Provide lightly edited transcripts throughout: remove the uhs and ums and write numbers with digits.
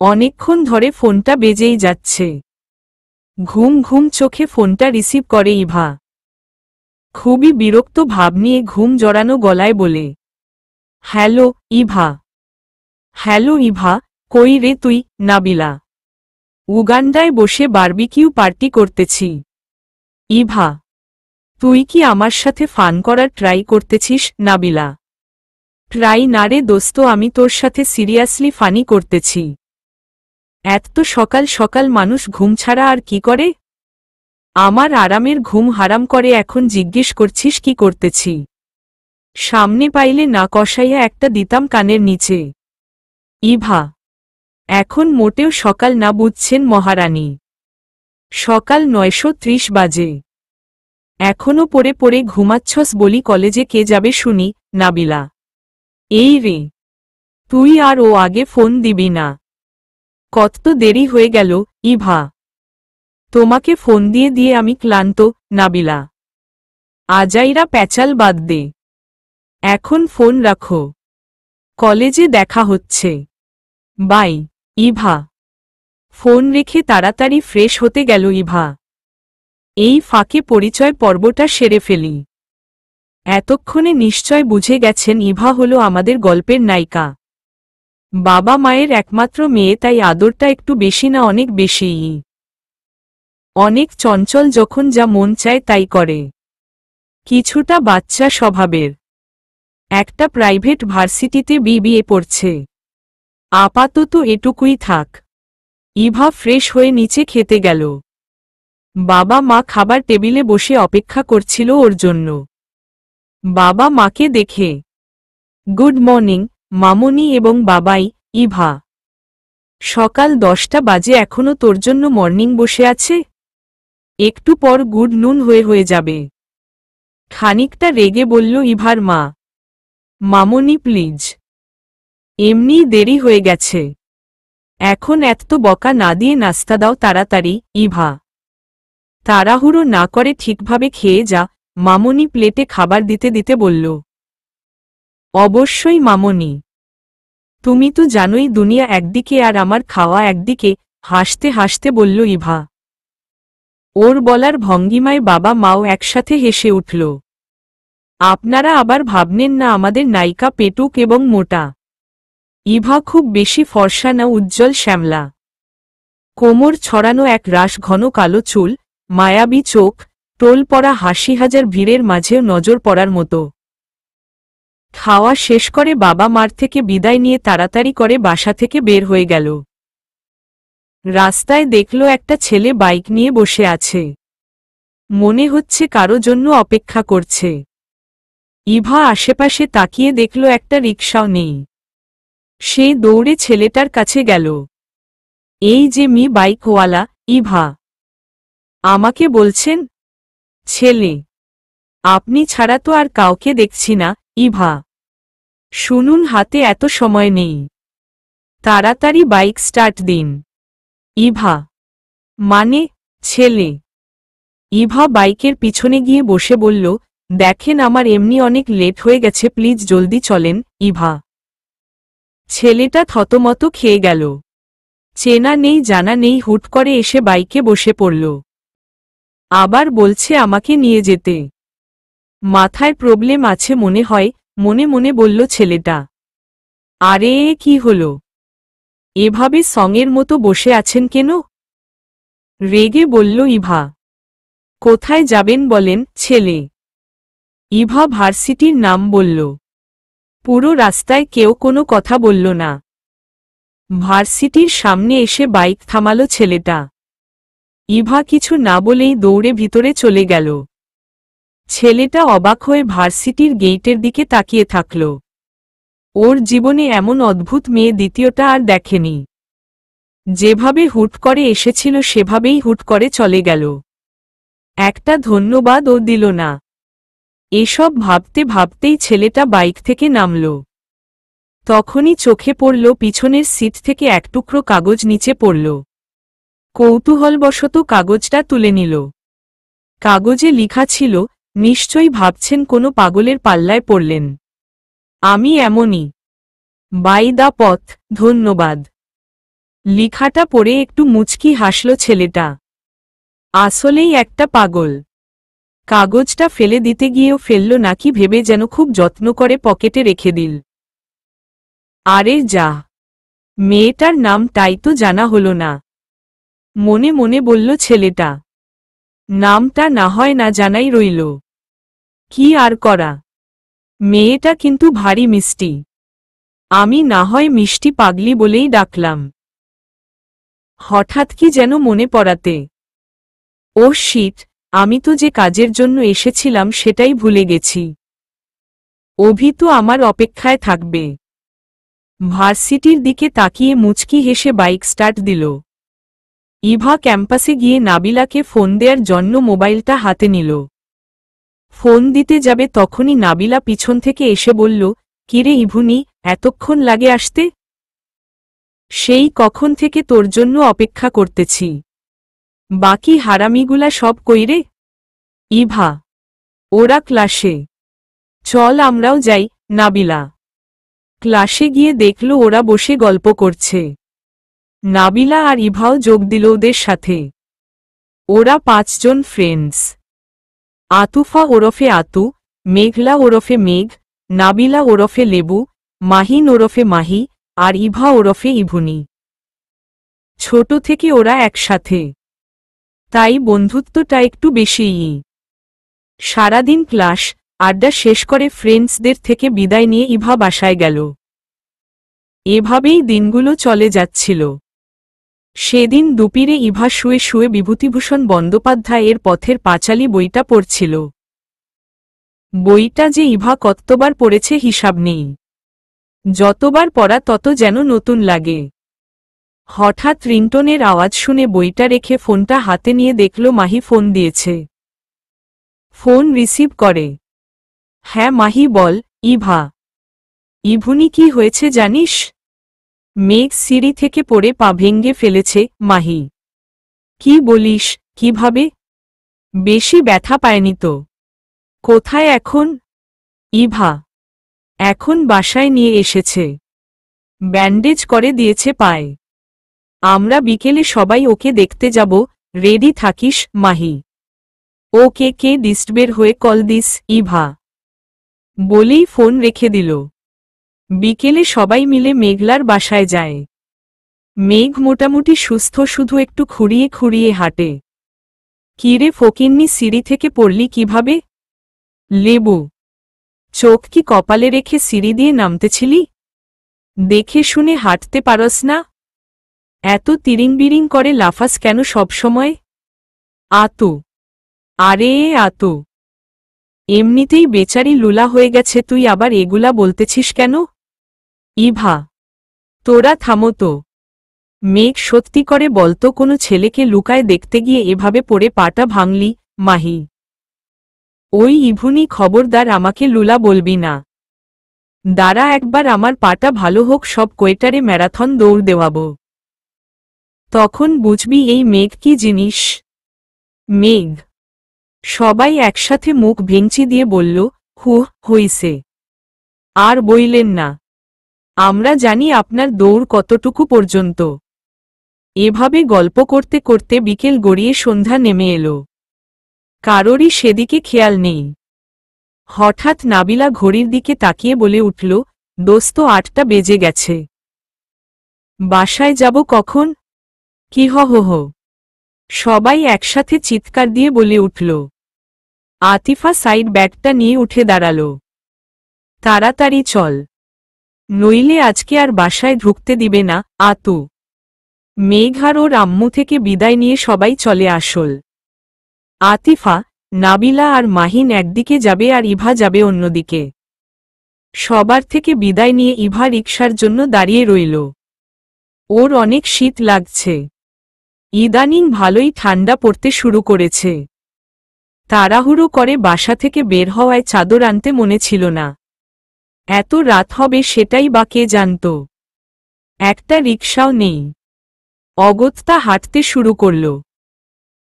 অনেকক্ষণ ধরে ফোনটা বেজেই যাচ্ছে। ঘুম ঘুম চোখে ফোনটা রিসিভ করে ইভা। খুবই বিরক্ত ভাব নিয়ে ঘুম জড়ানো গলায় বলে, হ্যালো ইভা। হ্যালো ইভা, কই রে তুই? নাবিলা, উগান্ডায় বসে বারবিকিউ পার্টি করতেছি। ইভা, তুই কি আমার সাথে ফান করার ট্রাই করতেছিস? নাবিলা, ট্রাই না রে দোস্ত, আমি তোর সাথে সিরিয়াসলি ফানি করতেছি। এত সকাল সকাল মানুষ ঘুম ছাড়া আর কি করে? আমার আরামের ঘুম হারাম করে এখন জিজ্ঞেস করছিস কি করতেছি? সামনে পাইলে না কষাইয়া একটা দিতাম কানের নিচে। ইভা, এখন মোটেও সকাল না বুঝছেন মহারানী, সকাল 9:30 বাজে। এখনো পড়ে পড়ে ঘুমাচ্ছস বলি কলেজে কে যাবে শুনি? নাবিলা, এই রে, তুই আর ও আগে ফোন দিবি না? কত দেরি হয়ে গেল ইভা, তোমাকে ফোন দিয়ে দিয়ে আমি ক্লান্ত। নাবিলা, আজাইরা প্যাচাল বাদ দে, এখন ফোন রাখো, কলেজে দেখা হচ্ছে, বাই। ইভা ফোন রেখে তাড়াতাড়ি ফ্রেশ হতে গেল ইভা। এই ফাঁকে পরিচয় পর্বটা সেরে ফেলি। এতক্ষণে নিশ্চয় বুঝে গেছেন ইভা হলো আমাদের গল্পের নায়িকা। বাবা মায়ের একমাত্র মেয়ে, তাই আদরটা একটু বেশি না অনেক বেশিই। অনেক চঞ্চল, যখন যা মন চায় তাই করে। কিছুটা বাচ্চা স্বভাবের। একটা প্রাইভেট ভার্সিটিতে বিবিএ পড়ছে। আপাতত এটুকুই থাক। ইভা ফ্রেশ হয়ে নিচে খেতে গেল। বাবা মা খাবার টেবিলে বসে অপেক্ষা করছিল ওর জন্য। বাবা মাকে দেখে, গুড মর্নিং মামুনি এবং বাবাই। ইভা, সকাল 10টা বাজে, এখনো তোর জন্য মর্নিং বসে আছে? একটু পর গুড নুন হয়ে যাবে। খানিকটা রেগে বলল ইভার মা। মামুনি প্লিজ, এমনিই দেরি হয়ে গেছে, এখন এত বকা না দিয়ে নাস্তা দাও তাড়াতাড়ি। ইভা, তাড়াহুড়ো না করে ঠিকভাবে খেয়ে যা। মামুনি প্লেটে খাবার দিতে দিতে বলল। অবশ্যই মামুনি, তুমি তো জানোই দুনিয়া একদিকে আর আমার খাওয়া একদিকে। হাসতে হাসতে বলল ইভা। ওর বলার ভঙ্গিমায় বাবা মাও একসাথে হেসে উঠল। আপনারা আবার ভাবনেন না আমাদের নায়িকা পেটুক এবং মোটা। ইভা খুব বেশি ফর্সা না, উজ্জ্বল শ্যামলা, কোমর ছড়ানো এক রাশ ঘন কালো চুল, মায়াবী চোখ, টোল পড়া হাসি, হাজার ভিড়ের মাঝেও নজর পড়ার মতো। খাওয়া শেষ করে বাবা মার থেকে বিদায় নিয়ে তাড়াতাড়ি করে বাসা থেকে বের হয়ে গেল। রাস্তায় দেখল একটা ছেলে বাইক নিয়ে বসে আছে। মনে হচ্ছে কারো জন্য অপেক্ষা করছে। ইভা আশেপাশে তাকিয়ে দেখল একটা রিকশাও নেই। সে দৌড়ে ছেলেটার কাছে গেল। এই যে মি বাইকওয়ালা। ইভা, আমাকে বলছেন? ছেলে, আপনি ছাড়া তো আর কাউকে দেখছি না। ইভা, শুনুন, হাতে এত সময় নেই, তাড়াতাড়ি বাইক স্টার্ট দিন। ইভা, মানে? ছেলে। ইভা বাইকের পিছনে গিয়ে বসে বলল, দেখেন আমার এমনি অনেক লেট হয়ে গেছে, প্লিজ জলদি চলেন। ইভা, ছেলেটা থতমত খেয়ে গেল। চেনা নেই জানা নেই, হুট করে এসে বাইকে বসে পড়ল। আবার বলছে আমাকে নিয়ে যেতে। মাথায় প্রবলেম আছে মনে হয়, মনে মনে বলল ছেলেটা। আরে কি হলো? এভাবে সঙের মতো বসে আছেন কেন? রেগে বলল ইভা। কোথায় যাবেন বলেন? ছেলে। ইভা ভার্সিটির নাম বলল। পুরো রাস্তায় কেউ কোনো কথা বলল না। ভার্সিটির সামনে এসে বাইক থামালো ছেলেটা। ইভা কিছু না বলেই দৌড়ে ভিতরে চলে গেল। ছেলেটা অবাক হয়ে ভার্সিটির গেইটের দিকে তাকিয়ে থাকল। ওর জীবনে এমন অদ্ভুত মেয়ে দ্বিতীয়টা আর দেখেনি। যেভাবে হুট করে এসেছিল সেভাবেই হুট করে চলে গেল। একটা ধন্যবাদ ও দিল না। এসব ভাবতে ভাবতেই ছেলেটা বাইক থেকে নামল। তখনই চোখে পড়ল পিছনের সিট থেকে এক টুকরো কাগজ নিচে পড়ল। কৌতূহলবশত কাগজটা তুলে নিল। কাগজে লেখা ছিল, নিশ্চয়ই ভাবছেন কোনো পাগলের পাল্লায় পড়লেন। আমি এমনই। বাই দা পথ, ধন্যবাদ। লেখাটা পড়ে একটু মুচকি হাসল ছেলেটা। আসলেই একটা পাগল। কাগজটা ফেলে দিতে গিয়েও ফেলল নাকি ভেবে যেন খুব যত্ন করে পকেটে রেখে দিল। আরে যা, মেয়েটার নামটাই তো জানা হলো না। মনে মনে বলল ছেলেটা। নামটা না হয় না জানাই রইল, কি আর করা। মেয়েটা কিন্তু ভারী মিষ্টি, আমি না হয় মিষ্টি পাগলি বলেই ডাকলাম। হঠাৎ কি যেন মনে পড়াতে, ও শিট, আমি তো যে কাজের জন্য এসেছিলাম সেটাই ভুলে গেছি। অভি তো আমার অপেক্ষায় থাকবে। ভার্সিটির দিকে তাকিয়ে মুচকি হেসে বাইক স্টার্ট দিল। ইভা ক্যাম্পাসে গিয়ে নাবিলাকে ফোন দেওয়ার জন্য মোবাইলটা হাতে নিল। ফোন দিতে যাবে তখনই নাবিলা পিছন থেকে এসে বলল, কিরে ইভুনি, এতক্ষণ লাগে আসতে? সেই কখন থেকে তোর জন্য অপেক্ষা করতেছি। বাকি হারামিগুলা সব কইরে? ইভা, ওরা ক্লাসে। চল আমরাও যাই। নাবিলা ক্লাসে গিয়ে দেখল ওরা বসে গল্প করছে। নাবিলা আর ইভাও যোগ দিল ওদের সাথে। ওরা 5 জন ফ্রেন্ডস। আতুফা ওরফে আতু, মেঘলা ওরফে মেঘ, নাবিলা ওরফে লেবু, মাহিন ওরফে মাহি, আর ইভা ওরফে ইভুনি। ছোট থেকে ওরা একসাথে, তাই বন্ধুত্বটা একটু বেশিই। সারাদিন ক্লাস আড্ডা শেষ করে ফ্রেন্ডসদের থেকে বিদায় নিয়ে ইভা বাসায় গেল। এভাবেই দিনগুলো চলে যাচ্ছিল। সেদিন দুপুরে ইভা শুয়ে শুয়ে বিভূতিভূষণ বন্দ্যোপাধ্যায়ের পথের পাঁচালী বইটা পড়ছিল। বইটা যে ইভা কতবার পড়েছে হিসাব নেই। যতবার পড়া তত যেন নতুন লাগে। হঠাৎ রিংটোনের আওয়াজ শুনে বইটা রেখে ফোনটা হাতে নিয়ে দেখল মাহি ফোন দিয়েছে। ফোন রিসিভ করে। হ্যাঁ মাহি বল। ইভা। ইভুনি কি হয়েছে জানিস? মেঘ সিঁড়ি থেকে পড়ে পা ভেঙে ফেলেছে। মাহি। কি বলিস, কিভাবে? বেশি ব্যথা পায়নি তো? কোথায় এখন? ইভা। এখন বাসায় নিয়ে এসেছে, ব্যান্ডেজ করে দিয়েছে পায়ে। আমরা বিকেলে সবাই ওকে দেখতে যাব, রেডি থাকিস। মাহি। ওকে কে ডিস্টবের হয়ে কল দিস। ইভা বলেই ফোন রেখে দিল। বিকেলে সবাই মিলে মেঘলার বাসায় যায়। মেঘ মোটামুটি সুস্থ, শুধু একটু খুঁড়িয়ে খুঁড়িয়ে হাঁটে। কিরে ফকিন্নি, সিঁড়ি থেকে পড়লি কিভাবে? লেবু। চোখ কি কপালে রেখে সিঁড়ি দিয়ে নামতেছিলি? দেখে শুনে হাঁটতে পারস না? এত তিরিং করে লাফাস কেন সবসময়? আতু। আরে আতু, এমনিতেই বেচারি লুলা হয়ে গেছে, তুই আবার এগুলা বলতেছিস কেন? ইভা। তোরা থামো তো। মেঘ, সত্যি করে বলতো কোনো ছেলেকে লুকায় দেখতে গিয়ে এভাবে পড়ে পাটা ভাঙলি? মাহি। ওই ইভুনি, খবরদার আমাকে লুলা বলবি না। দাঁড়া একবার আমার পাটা ভালো হোক, সব কোয়েটারে ম্যারাথন দৌড় দেওয়াবো, তখন বুঝবি এই মেঘ কি জিনিস। মেঘ। সবাই একসাথে মুখ ভেঙচি দিয়ে বলল, হইছে। আর বইলেন না, আমরা জানি আপনার দৌড় কতটুকু পর্যন্ত। এভাবে গল্প করতে করতে বিকেল গড়িয়ে সন্ধ্যা নেমে এলো। কারোরই সেদিকে খেয়াল নেই। হঠাৎ নাবিলা ঘড়ির দিকে তাকিয়ে বলে উঠল, দোস্ত 8টা বেজে গেছে। বাসায় যাব কখন? কি হো। সবাই একসাথে চিৎকার দিয়ে বলে উঠল। আতিফা সাইড ব্যাগটা নিয়ে উঠে দাঁড়াল। তাড়াতাড়ি চল, নইলে আজকে আর বাসায় ঢুকতে দিবে না। আতু। মেঘ আর ওর আম্মু থেকে বিদায় নিয়ে সবাই চলে আসল। আতিফা, নাবিলা আর মাহিন একদিকে যাবে আর ইভা যাবে অন্যদিকে। সবার থেকে বিদায় নিয়ে ইভা রিকশার জন্য দাঁড়িয়ে রইল। ওর অনেক শীত লাগছে। ইদানিং ভালোই ঠান্ডা পড়তে শুরু করেছে। তাড়াহুড়ো করে বাসা থেকে বের হওয়ায় চাদর আনতে মনে ছিল না। এত রাত হবে সেটাই বা কে জানত। একটা রিকশাও নেই। অগত্যা হাঁটতে শুরু করল।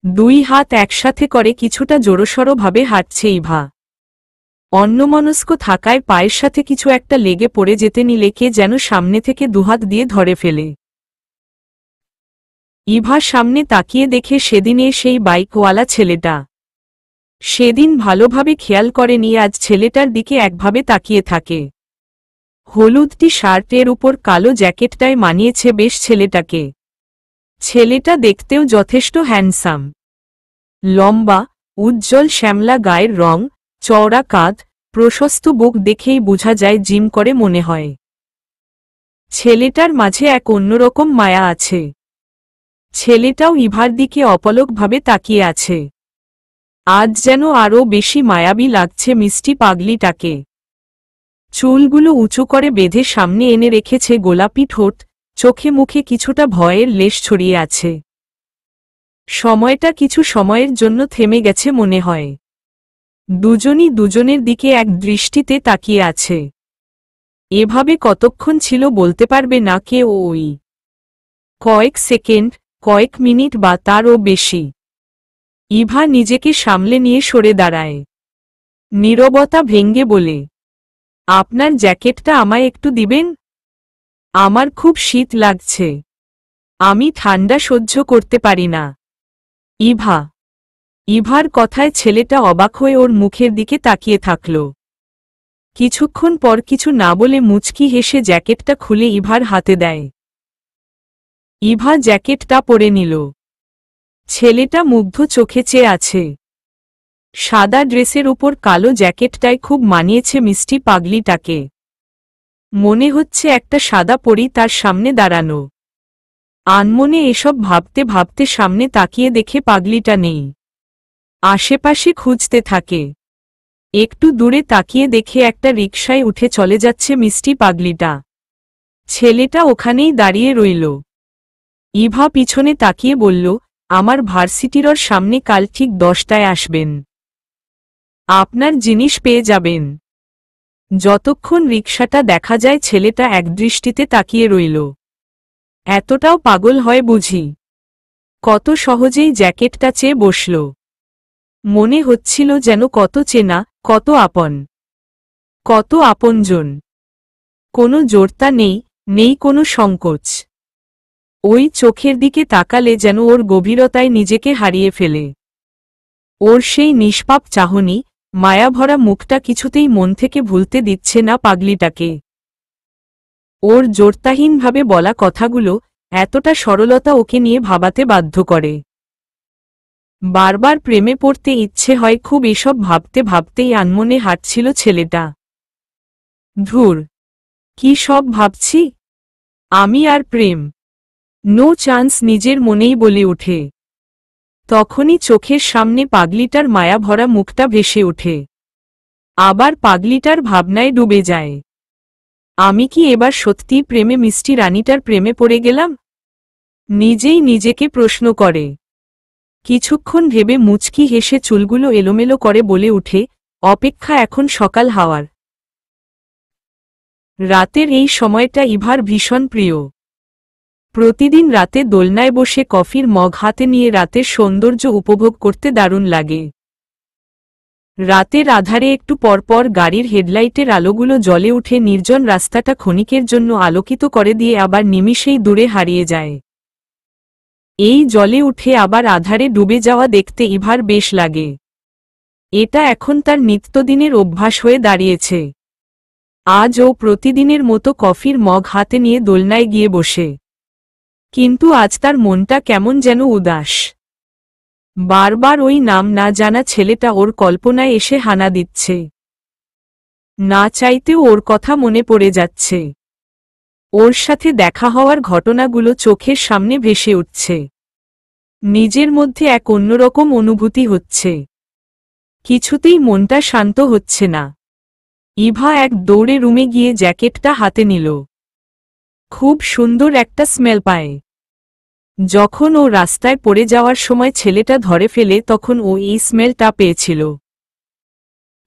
2 হাত একসাথে করে কিছুটা জোরসড়ভাবে হাঁটছে ইভা। অন্যমনস্ক থাকায় পায়ের সাথে কিছু একটা লেগে পড়ে যেতে নিলে কে যেন সামনে থেকে দুহাত দিয়ে ধরে ফেলে। ইভা সামনে তাকিয়ে দেখে সেদিনে সেই বাইকওয়ালা ছেলেটা। সেদিন ভালোভাবে খেয়াল করেনি, আজ ছেলেটার দিকে একভাবে তাকিয়ে থাকে। হলুদ টি শার্টের উপর কালো জ্যাকেটটায় মানিয়েছে বেশ ছেলেটাকে। ছেলেটা দেখতেও যথেষ্ট হ্যান্ডসাম। লম্বা, উজ্জ্বল শ্যামলা গায়ের রং, চওড়া কাঁধ, প্রশস্ত বুক দেখেই বোঝা যায় জিম করে মনে হয়। ছেলেটার মাঝে এক অন্যরকম মায়া আছে। ছেলেটাও ইভার দিকে অপলকভাবে তাকিয়ে আছে। আজ যেন আরও বেশি মায়াবী লাগছে মিষ্টি পাগলিটাকে। চুলগুলো উঁচু করে বেঁধে সামনে এনে রেখেছে গোলাপি ঠোঁট, চোখে মুখে কিছুটা ভয়ের লেশ ছড়িয়ে আছে। সময়টা কিছু সময়ের জন্য থেমে গেছে মনে হয়। দুজনই দুজনের দিকে এক দৃষ্টিতে তাকিয়ে আছে। এভাবে কতক্ষণ ছিল বলতে পারবে না কে ওই। কয়েক সেকেন্ড, কয়েক মিনিট বা তারও বেশি। ইভা নিজেকে সামলে নিয়ে সরে দাঁড়ায়। নীরবতা ভেঙ্গে বলে, আপনার জ্যাকেটটা আমায় একটু দিবেন? আমার খুব শীত লাগছে। আমি ঠান্ডা সহ্য করতে পারি না। ইভার কথায় ছেলেটা অবাক হয়ে ওর মুখের দিকে তাকিয়ে থাকল। কিছুক্ষণ পর কিছু না বলে মুচকি হেসে জ্যাকেটটা খুলে ইভার হাতে দেয়। ইভা জ্যাকেটটা পরে নিল। ছেলেটা মুগ্ধ চোখে চেয়ে আছে। সাদা ড্রেসের উপর কালো জ্যাকেটটায় খুব মানিয়েছে মিষ্টি পাগলিটাকে। মনে হচ্ছে একটা সাদা পরী তার সামনে দাঁড়ানো। আনমনে এসব ভাবতে ভাবতে সামনে তাকিয়ে দেখে পাগলিটা নেই। আশেপাশে খুঁজতে থাকে। একটু দূরে তাকিয়ে দেখে একটা রিকশায় উঠে চলে যাচ্ছে মিষ্টি পাগলিটা। ছেলেটা ওখানেই দাঁড়িয়ে রইল। ইভা পিছনে তাকিয়ে বলল, আমার ভার্সিটির সামনে কাল ঠিক 10টায় আসবেন। আপনার জিনিস পেয়ে যাবেন। যতক্ষণ রিকশাটা দেখা যায় ছেলেটা একদৃষ্টিতে তাকিয়ে রইল। এতটাও পাগল হয় বুঝি? কত সহজেই জ্যাকেটটা চেয়ে বসল। মনে হচ্ছিল যেন কত চেনা, কত আপন, কত আপনজন। কোনো জড়তা নেই, নেই কোনো সংকোচ। ওই চোখের দিকে তাকালে যেন ওর গভীরতায় নিজেকে হারিয়ে ফেলে। ওর সেই নিষ্পাপ চাহনি, মায়াভরা মুখটা কিছুতেই মন থেকে ভুলতে দিচ্ছে না পাগলিটাকে। ওর জোরতাহীনভাবে বলা কথাগুলো, এতটা সরলতা ওকে নিয়ে ভাবাতে বাধ্য করে। বারবার প্রেমে পড়তে ইচ্ছে হয় খুব। এসব ভাবতে ভাবতেই আনমনে হাঁটছিল ছেলেটা। ধুর, কি সব ভাবছি আমি, আর প্রেম নো চান্স নিজের মনেই বলে ওঠে। তখনই চোখের সামনে পাগলিটার মায়া ভরা মুখটা ভেসে ওঠে। আবার পাগলিটার ভাবনায় ডুবে যায়। আমি কি এবার সত্যিই প্রেমে মিষ্টি রানীটার প্রেমে পড়ে গেলাম? নিজেই নিজেকে প্রশ্ন করে। কিছুক্ষণ ভেবে মুচকি হেসে চুলগুলো এলোমেলো করে বলে উঠে, অপেক্ষা এখন সকাল হওয়ার। রাতের এই সময়টা ইভার ভীষণ প্রিয়। প্রতিদিন রাতে দোলনায় বসে কফির মগ হাতে নিয়ে রাতের সৌন্দর্য উপভোগ করতে দারুণ লাগে। রাতের আধারে একটু পরপর গাড়ির হেডলাইটের আলোগুলো জ্বলে উঠে নির্জন রাস্তাটা ক্ষণিকের জন্য আলোকিত করে দিয়ে আবার নিমিষেই দূরে হারিয়ে যায়। এই জ্বলে উঠে আবার আধারে ডুবে যাওয়া দেখতে ইভার বেশ লাগে। এটা এখন তার নিত্যদিনের অভ্যাস হয়ে দাঁড়িয়েছে। আজ ও প্রতিদিনের মতো কফির মগ হাতে নিয়ে দোলনায় গিয়ে বসে। কিন্তু আজ তার মনটা কেমন যেন উদাস। বারবার ওই নাম না জানা ছেলেটা ওর কল্পনায় এসে হানা দিচ্ছে। না চাইতেও ওর কথা মনে পড়ে যাচ্ছে। ওর সাথে দেখা হওয়ার ঘটনাগুলো চোখের সামনে ভেসে উঠছে। নিজের মধ্যে এক অন্যরকম অনুভূতি হচ্ছে। কিছুতেই মনটা শান্ত হচ্ছে না। ইভা এক দৌড়ে রুমে গিয়ে জ্যাকেটটা হাতে নিল। খুব সুন্দর একটা স্মেল পায়। যখন ও রাস্তায় পড়ে যাওয়ার সময় ছেলেটা ধরে ফেলে তখন ও এই স্মেলটা পেয়েছিল।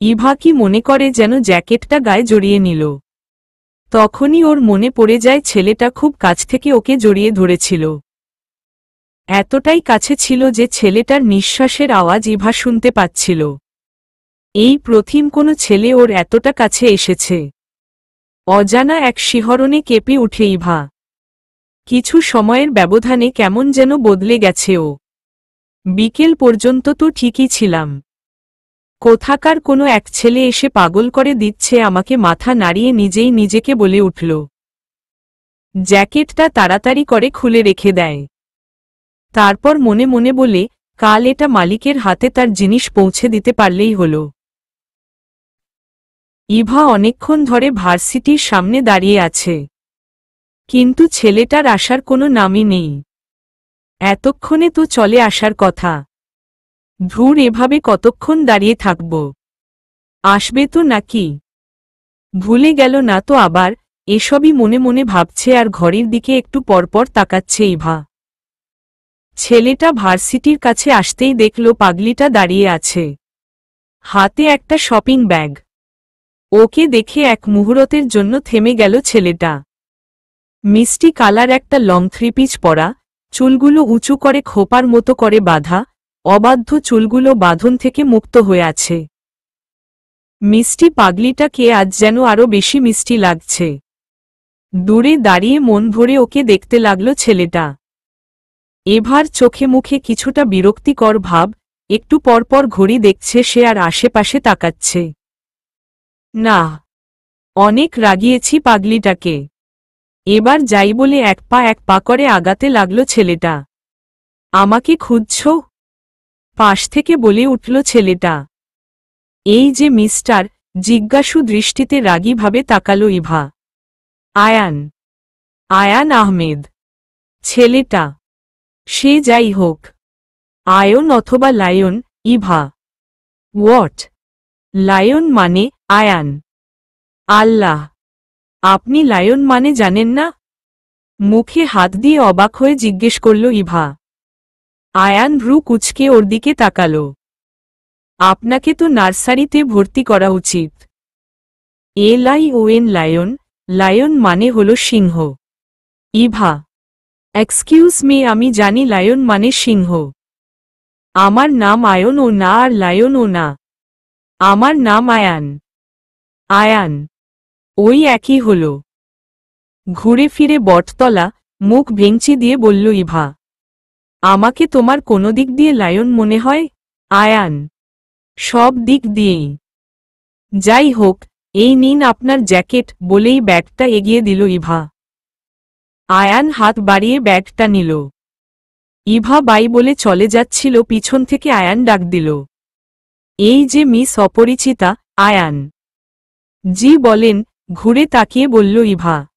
ইভা কি মনে করে যেন জ্যাকেটটা গায়ে জড়িয়ে নিল। তখনই ওর মনে পড়ে যায় ছেলেটা খুব কাছ থেকে ওকে জড়িয়ে ধরেছিল। এতটাই কাছে ছিল যে ছেলেটার নিঃশ্বাসের আওয়াজ ইভা শুনতে পাচ্ছিল। এই প্রথম কোনো ছেলে ওর এতটা কাছে এসেছে। অজানা এক শিহরণে কেঁপে উঠে ইভা। কিছু সময়ের ব্যবধানে কেমন যেন বদলে গেছে ও। বিকেল পর্যন্ত তো ঠিকই ছিলাম। কোথাকার কোনো এক ছেলে এসে পাগল করে দিচ্ছে আমাকে। মাথা নাড়িয়ে নিজেই নিজেকে বলে উঠল। জ্যাকেটটা তাড়াতাড়ি করে খুলে রেখে দেয়। তারপর মনে মনে বলে, কাল এটা মালিকের হাতে তার জিনিস পৌঁছে দিতে পারলেই হল। ইভা অনেকক্ষণ ধরে ভার্সিটির সামনে দাঁড়িয়ে আছে, কিন্তু ছেলেটার আসার কোনো নামই নেই। এতক্ষণে তো চলে আসার কথা। ধুর, এভাবে কতক্ষণ দাঁড়িয়ে থাকব? আসবে তো নাকি? ভুলে গেল না তো আবার? এসবই মনে মনে ভাবছে আর ঘড়ির দিকে একটু পরপর তাকাচ্ছে ইভা। ছেলেটা ভার্সিটির কাছে আসতেই দেখল পাগলিটা দাঁড়িয়ে আছে, হাতে একটা শপিং ব্যাগ। ওকে দেখে এক মুহূর্তের জন্য থেমে গেল ছেলেটা। মিষ্টি কালার একটা লং থ্রি-পিস পরা, চুলগুলো উঁচু করে খোপার মতো করে বাঁধা, অবাধ্য চুলগুলো বাঁধন থেকে মুক্ত হয়ে আছে। মিষ্টি পাগলিটাকে আজ যেন আরো বেশি মিষ্টি লাগছে। দূরে দাঁড়িয়ে মন ভরে ওকে দেখতে লাগল ছেলেটা। এভার চোখে মুখে কিছুটা বিরক্তিকর ভাব। একটু পরপর ঘড়ি দেখছে সে আর আশেপাশে তাকাচ্ছে না। অনেক রাগিয়েছি পাগলিটাকে। এবার যাই বলে এক পা করে আগাতে লাগল ছেলেটা। আমাকে খুঁজছ? পাশ থেকে বলে উঠল ছেলেটা। এই যে মিস্টার, জিজ্ঞাসু দৃষ্টিতে রাগীভাবে তাকালো ইভা। আয়ান। আয়ান আহমেদ ছেলেটা। সে যাই হোক, আয়ন অথবা লায়ন। ইভা। হোয়াট? লায়ন মানে আয়ান? আল্লাহ, আপনি লায়ন মানে জানেন না? মুখে হাত দিয়ে অবাক হয়ে জিজ্ঞেস করল ইভা। আয়ান ভ্রু কুঁচকে ওর দিকে তাকাল। আপনাকে তো নার্সারিতে ভর্তি করা উচিত। LION lion. লায়ন মানে হল সিংহ। ইভা। এক্সকিউজ মি, আমি জানি লায়ন মানে সিংহ। আমার নাম আয়ন ও না, আর লায়ন ও না। আমার নাম আয়ান। আয়ান। ওই একই হল। ঘুরে ফিরে বটতলা, মুখ ভেঙচি দিয়ে বলল ইভা। আমাকে তোমার কোনো দিক দিয়ে লায়ন মনে হয়? আয়ান। সব দিক দিয়েই। যাই হোক, এই নিন আপনার জ্যাকেট, বলেই ব্যাগটা এগিয়ে দিল ইভা। আয়ান হাত বাড়িয়ে ব্যাগটা নিল। ইভা বাই বলে চলে যাচ্ছিল, পিছন থেকে আয়ান ডাক দিল। এই যে মিস অপরিচিতা। আয়ান। জি বলেন, ঘুরে তাকিয়ে বলল ইভা।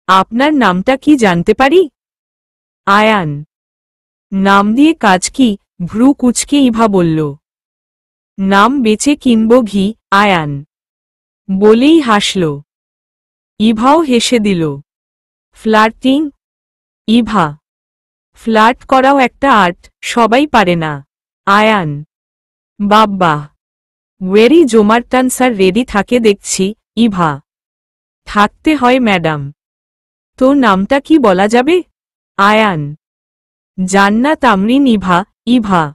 আপনার নামটা কি জানতে পারি? আয়ান। নাম দিয়ে কাজ কি? ভ্রু কুঁচকে ইভা বলল। নাম বেচে কিনব ঘি। আয়ান বলেই হাসল। ইভাও হেসে দিল। ফ্লার্টিং? ইভা। ফ্লার্ট করাও একটা আর্ট, সবাই পারে না। আয়ান। বাব্বা, ওয়েরি জোমার্টান স্যার রেডি থাকে দেখছি। ইভা। থাকতে হয় ম্যাডাম। তো নামটা কি বলা যাবে? আয়ান। জান্নাত আমরিন ইভা। ইভা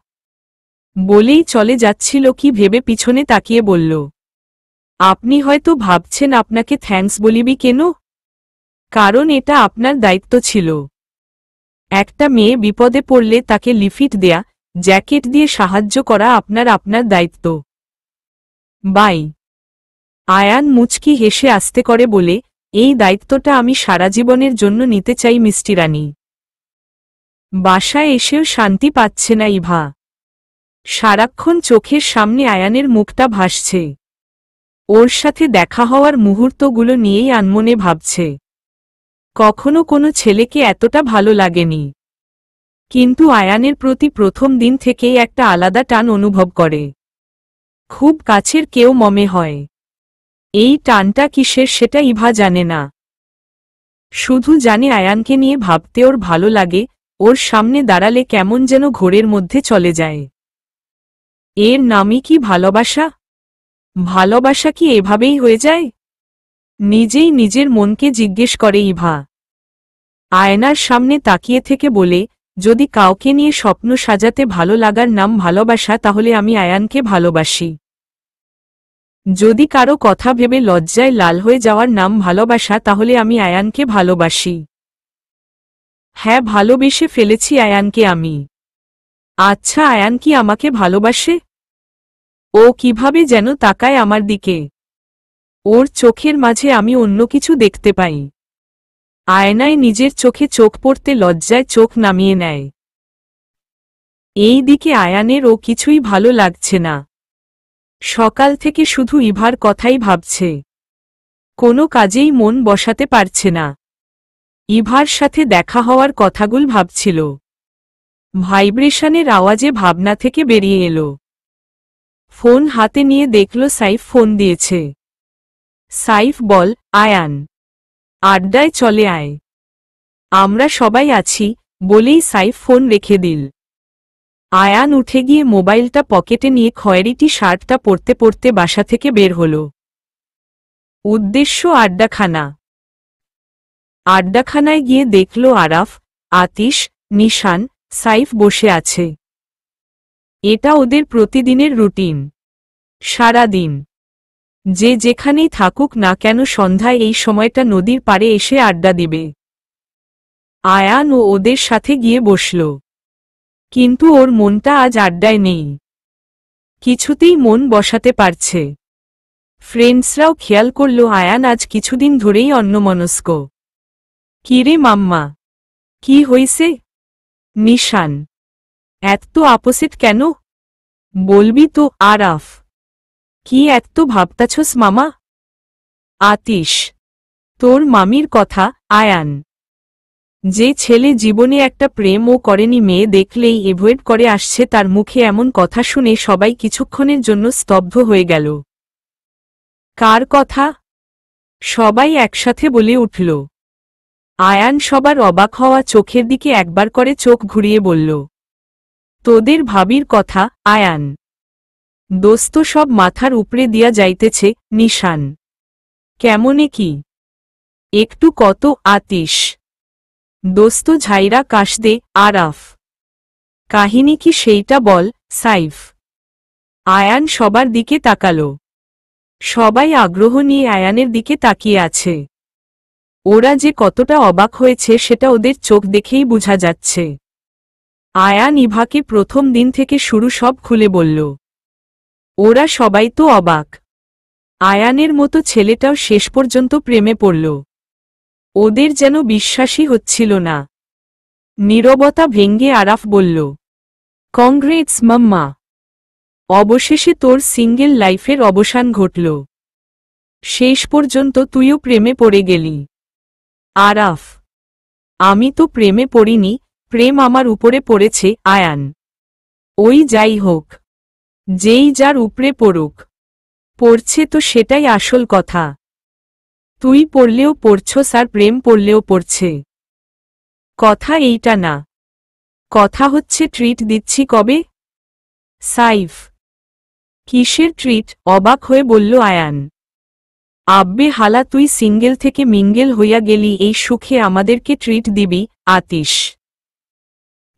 বলেই চলে যাচ্ছিল কি ভেবে পিছনে তাকিয়ে বলল। আপনি হয়তো ভাবছেন আপনাকে থ্যাঙ্কস বলিবি কেন? কারণ এটা আপনার দায়িত্ব ছিল। একটা মেয়ে বিপদে পড়লে তাকে লিফট দেয়া, জ্যাকেট দিয়ে সাহায্য করা আপনার দায়িত্ব। বাই। আয়ান মুচকি হেসে আস্তে করে বলে, এই দায়িত্বটা আমি সারা জীবনের জন্য নিতে চাই মিষ্টি রানী। বাসায় এসেও শান্তি পাচ্ছে না ইভা। সারাক্ষণ চোখের সামনে আয়ানের মুখটা ভাসছে। ওর সাথে দেখা হওয়ার মুহূর্তগুলো নিয়েই আনমনে ভাবছে। কখনো কোনো ছেলেকে এতটা ভালো লাগেনি। কিন্তু আয়ানের প্রতি প্রথম দিন থেকেই একটা আলাদা টান অনুভব করে। খুব কাছের কেউ মনে হয়। এই টানটা কিসের সেটা ইভা জানে না। শুধু জানে আয়ানকে নিয়ে ভাবতে ওর ভালো লাগে, ওর সামনে দাঁড়ালে কেমন যেন ঘোরের মধ্যে চলে যায়। এর নামই কি ভালোবাসা? ভালোবাসা কি এভাবেই হয়ে যায়? নিজেই নিজের মনকে জিজ্ঞেস করে ইভা। আয়নার সামনে তাকিয়ে থেকে বলে, যদি কাউকে নিয়ে স্বপ্ন সাজাতে ভালো লাগার নাম ভালোবাসা, তাহলে আমি আয়ানকে ভালোবাসি। যদি কারো কথা ভেবে লজ্জায় লাল হয়ে যাওয়ার নাম ভালোবাসা, তাহলে আমি আয়ানকে ভালোবাসি। হ্যাঁ, ভালোবেসে ফেলেছি আয়ানকে আমি। আচ্ছা, আয়ান কি আমাকে ভালোবাসে? ও কিভাবে যেন তাকায় আমার দিকে। ওর চোখের মাঝে আমি অন্য কিছু দেখতে পাই। আয়নায় নিজের চোখে চোখ পড়তে লজ্জায় চোখ নামিয়ে নেয়। এই দিকে আয়ানের ও কিছুই ভালো লাগছে না। সকাল থেকে শুধু ইভার কথাই ভাবছে। কোনো কাজেই মন বসাতে পারছে না। ইভার সাথে দেখা হওয়ার কথাগুলো ভাবছিল। ভাইব্রেশনের আওয়াজে ভাবনা থেকে বেরিয়ে এলো। ফোন হাতে নিয়ে দেখল সাইফ ফোন দিয়েছে। সাইফ বল, আয়ান, আড্ডায় চলে আয়, আমরা সবাই আছি, বলেই সাইফ ফোন রেখে দিল। আয়ান উঠে গিয়ে মোবাইলটা পকেটে নিয়ে খয়েরিটি শার্টটা পরতে পরতে বাসা থেকে বের হল। উদ্দেশ্য আড্ডাখানা। আড্ডাখানায় গিয়ে দেখল আরাফ, আতিশ, নিশান, সাইফ বসে আছে। এটা ওদের প্রতিদিনের রুটিন। সারাদিন যে যেখানেই থাকুক না কেন সন্ধ্যায় এই সময়টা নদীর পাড়ে এসে আড্ডা দিবে। আয়ান ও ওদের সাথে গিয়ে বসল। কিন্তু ওর মনটা আজ আড্ডায় নেই। কিছুতেই মন বসাতে পারছে। ফ্রেন্ডসরাও খেয়াল করল আয়ান আজ কিছুদিন ধরেই অন্যমনস্ক। কিরে মাম্মা, কি হইছে? নিশান, এত আপসেট কেন? বলবি তো। আরাফ, কি এত ভাবতাছস মামা? আতিশ, তোর মামির কথা। আয়ান, যে ছেলে জীবনে একটা প্রেমও করেনি মেয়ে দেখলেই এভয়েড করে আসছে তার মুখে এমন কথা শুনে সবাই কিছুক্ষণের জন্য স্তব্ধ হয়ে গেল। কার কথা? সবাই একসাথে বলে উঠল। আয়ান সবার অবাক হওয়া চোখের দিকে একবার করে চোখ ঘুরিয়ে বলল, তোদের ভাবির কথা। আয়ান, দোস্ত সব মাথার উপরে দিয়া যাইতেছে। নিশান, কেমনে কি? একটু কত। আতিশ, দোস্ত ঝাইরা কাশ দে। আরাফ, কাহিনী কি সেইটা বল। সাইফ। আয়ান সবার দিকে তাকালো। সবাই আগ্রহ নিয়ে আয়ানের দিকে তাকিয়ে আছে। ওরা যে কতটা অবাক হয়েছে সেটা ওদের চোখ দেখেই বোঝা যাচ্ছে। আয়ান ইভাকে প্রথম দিন থেকে শুরু সব খুলে বলল। ওরা সবাই তো অবাক। আয়ানের মতো ছেলেটাও শেষ পর্যন্ত প্রেমে পড়ল। ওদের যেন বিশ্বাসই হচ্ছিল না। নীরবতা ভেঙ্গে আরাফ বলল, কংগ্রেটস মাম্মা, অবশেষে তোর সিঙ্গেল লাইফের অবসান ঘটল। শেষ পর্যন্ত তুইও প্রেমে পড়ে গেলি। আরাফ, আমি তো প্রেমে পড়িনি, প্রেম আমার উপরে পড়েছে। আয়ান, ওই যাই হোক, যেই যার উপরে পড়ুক, পড়ছে তো সেটাই আসল কথা। তুই পড়লেও পড়ছস আর প্রেম পড়লেও পড়ছে। কথা এইটা না, কথা হচ্ছে ট্রিট দিচ্ছি কবে। সাইফ, কিসের ট্রিট? অবাক হয়ে বলল আয়ান। আব্বে হালা, তুই সিঙ্গেল থেকে মিঙ্গেল হইয়া গেলি, এই সুখে আমাদেরকে ট্রিট দিবি? আতিশ,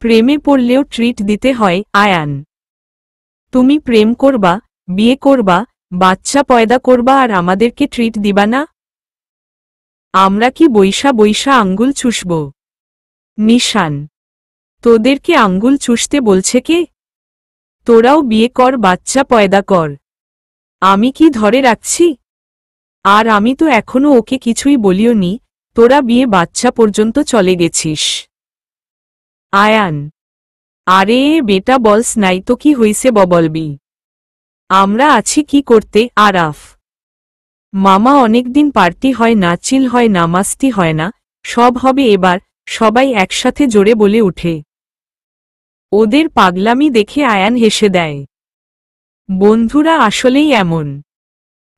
প্রেমে পড়লেও ট্রিট দিতে হয়। আয়ান, তুমি প্রেম করবা, বিয়ে করবা, বাচ্চা পয়দা করবা আর আমাদেরকে ট্রিট দিবা না? আমরা কি বৈশা বৈশা আঙ্গুল চুষব? নিশান, তোদেরকে আঙ্গুল চুষতে বলছে কে? তোরাও বিয়ে কর, বাচ্চা পয়দা কর, আমি কি ধরে রাখছি? আর আমি তো এখনো ওকে কিছুই বলিও নি, তোরা বিয়ে বাচ্চা পর্যন্ত চলে গেছিস। আয়ান, আরে বেটা বলস নাই তো কি হইছে বলবি? আমরা আছি কি করতে। আরাফ, মামা অনেকদিন পার্টি হয় না, চিল হয় না, মাস্তি হয় না, সব হবে এবার। সবাই একসাথে জোরে বলে উঠে। ওদের পাগলামি দেখে আয়ান হেসে দেয়। বন্ধুরা আসলেই এমন।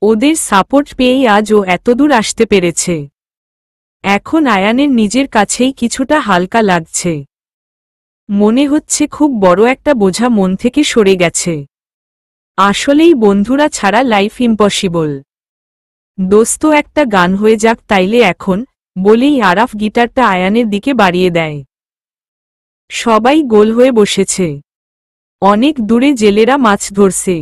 ওদের সাপোর্ট পেয়েই আজ ও এতদূর আসতে পেরেছে। এখন আয়ানের নিজের কাছেই কিছুটা হালকা লাগছে। মনে হচ্ছে খুব বড় একটা বোঝা মন থেকে সরে গেছে। আসলেই বন্ধুরা ছাড়া লাইফ ইম্পসিবল। দোস্ত একটা গান হয়ে যাক তাইলে এখন, বলেই আরাফ গিটারটা আয়ানের দিকে বাড়িয়ে দেয়। সবাই গোল হয়ে বসেছে। অনেক দূরে জেলেরা মাছ ধরছে।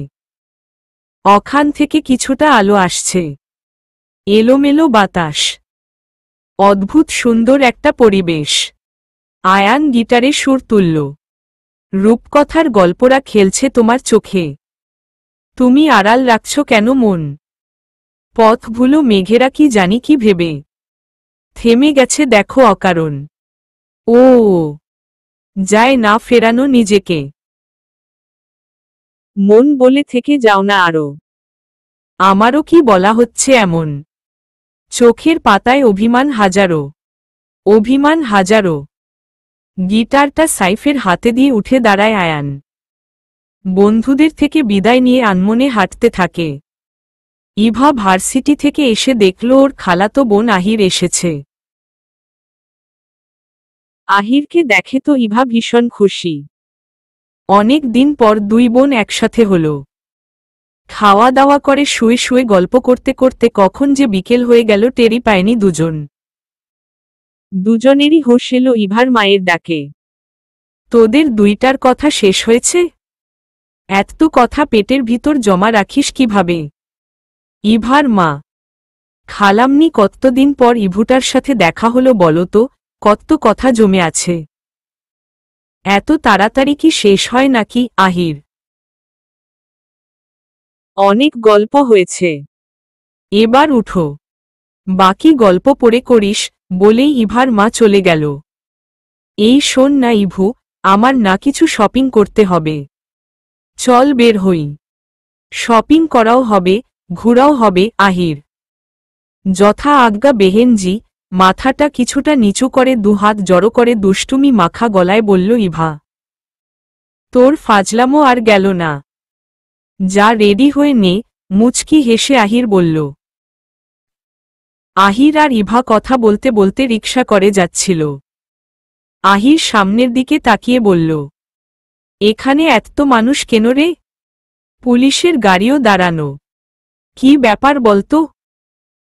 ওখান থেকে কিছুটা আলো আসছে। এলোমেলো বাতাস, অদ্ভুত সুন্দর একটা পরিবেশ। আয়ান গিটারে সুর তুলল। রূপকথার গল্পরা খেলছে তোমার চোখে। তুমি আড়াল রাখছ কেন মন? পথ ভুলো মেঘেরা কি জানি কি ভেবে থেমে গেছে দেখো অকারণ। ও যায় না ফেরানো নিজেকে। মন বলে থেকে যাও না আরো। আমারও কি বলা হচ্ছে এমন? চোখের পাতায় অভিমান হাজারো, অভিমান হাজারো। গিটারটা সাইফের হাতে দিয়ে উঠে দাঁড়ায় আয়ান। বন্ধুদের থেকে বিদায় নিয়ে আনমনে হাঁটতে থাকে। ইভা ভার্সিটি থেকে এসে দেখল ওর খালাতো বোন আহির এসেছে। আহিরকে দেখে তো ইভা ভীষণ খুশি। অনেক দিন পর দুই বোন একসাথে হল। খাওয়া দাওয়া করে শুয়ে শুয়ে গল্প করতে করতে কখন যে বিকেল হয়ে গেল টেরি পায়নি দুজন। দুজনেরই হোশ এলো ইভার মায়ের ডাকে। তোদের দুইটার কথা শেষ হয়েছে? এত কথা পেটের ভিতর জমা রাখিস কিভাবে? ইভার মা: খালাম্নি, কতদিন পর ইভুটার সাথে দেখা হলো বলো তো, কত কথা জমে আছে। এত তাড়াতাড়ি কি শেষ হয় নাকি আহির? অনেক গল্প হয়েছে, এবার উঠো, বাকি গল্প পড়ে করিস বলেই ইভার মা চলে গেল। এই শোন না ইভু, আমার না কিছু শপিং করতে হবে। চল বের হই, শপিং করাও হবে, ঘোরাও হবে। আহির যথা আজ্ঞা বেহেনজি, মাথাটা কিছুটা নিচু করে দুহাত জড়ো করে দুষ্টুমি মাখা গলায় বলল ইভা। তোর ফাজলামো আর গেল না, যা রেডি হয়ে নে। মুচকি হেসে আহির বলল। আহির আর ইভা কথা বলতে বলতে রিকশা করে যাচ্ছিল। আহির সামনের দিকে তাকিয়ে বলল, এখানে এত মানুষ কেন রে? পুলিশের গাড়িও দাঁড়ানো। কি ব্যাপার বলতো?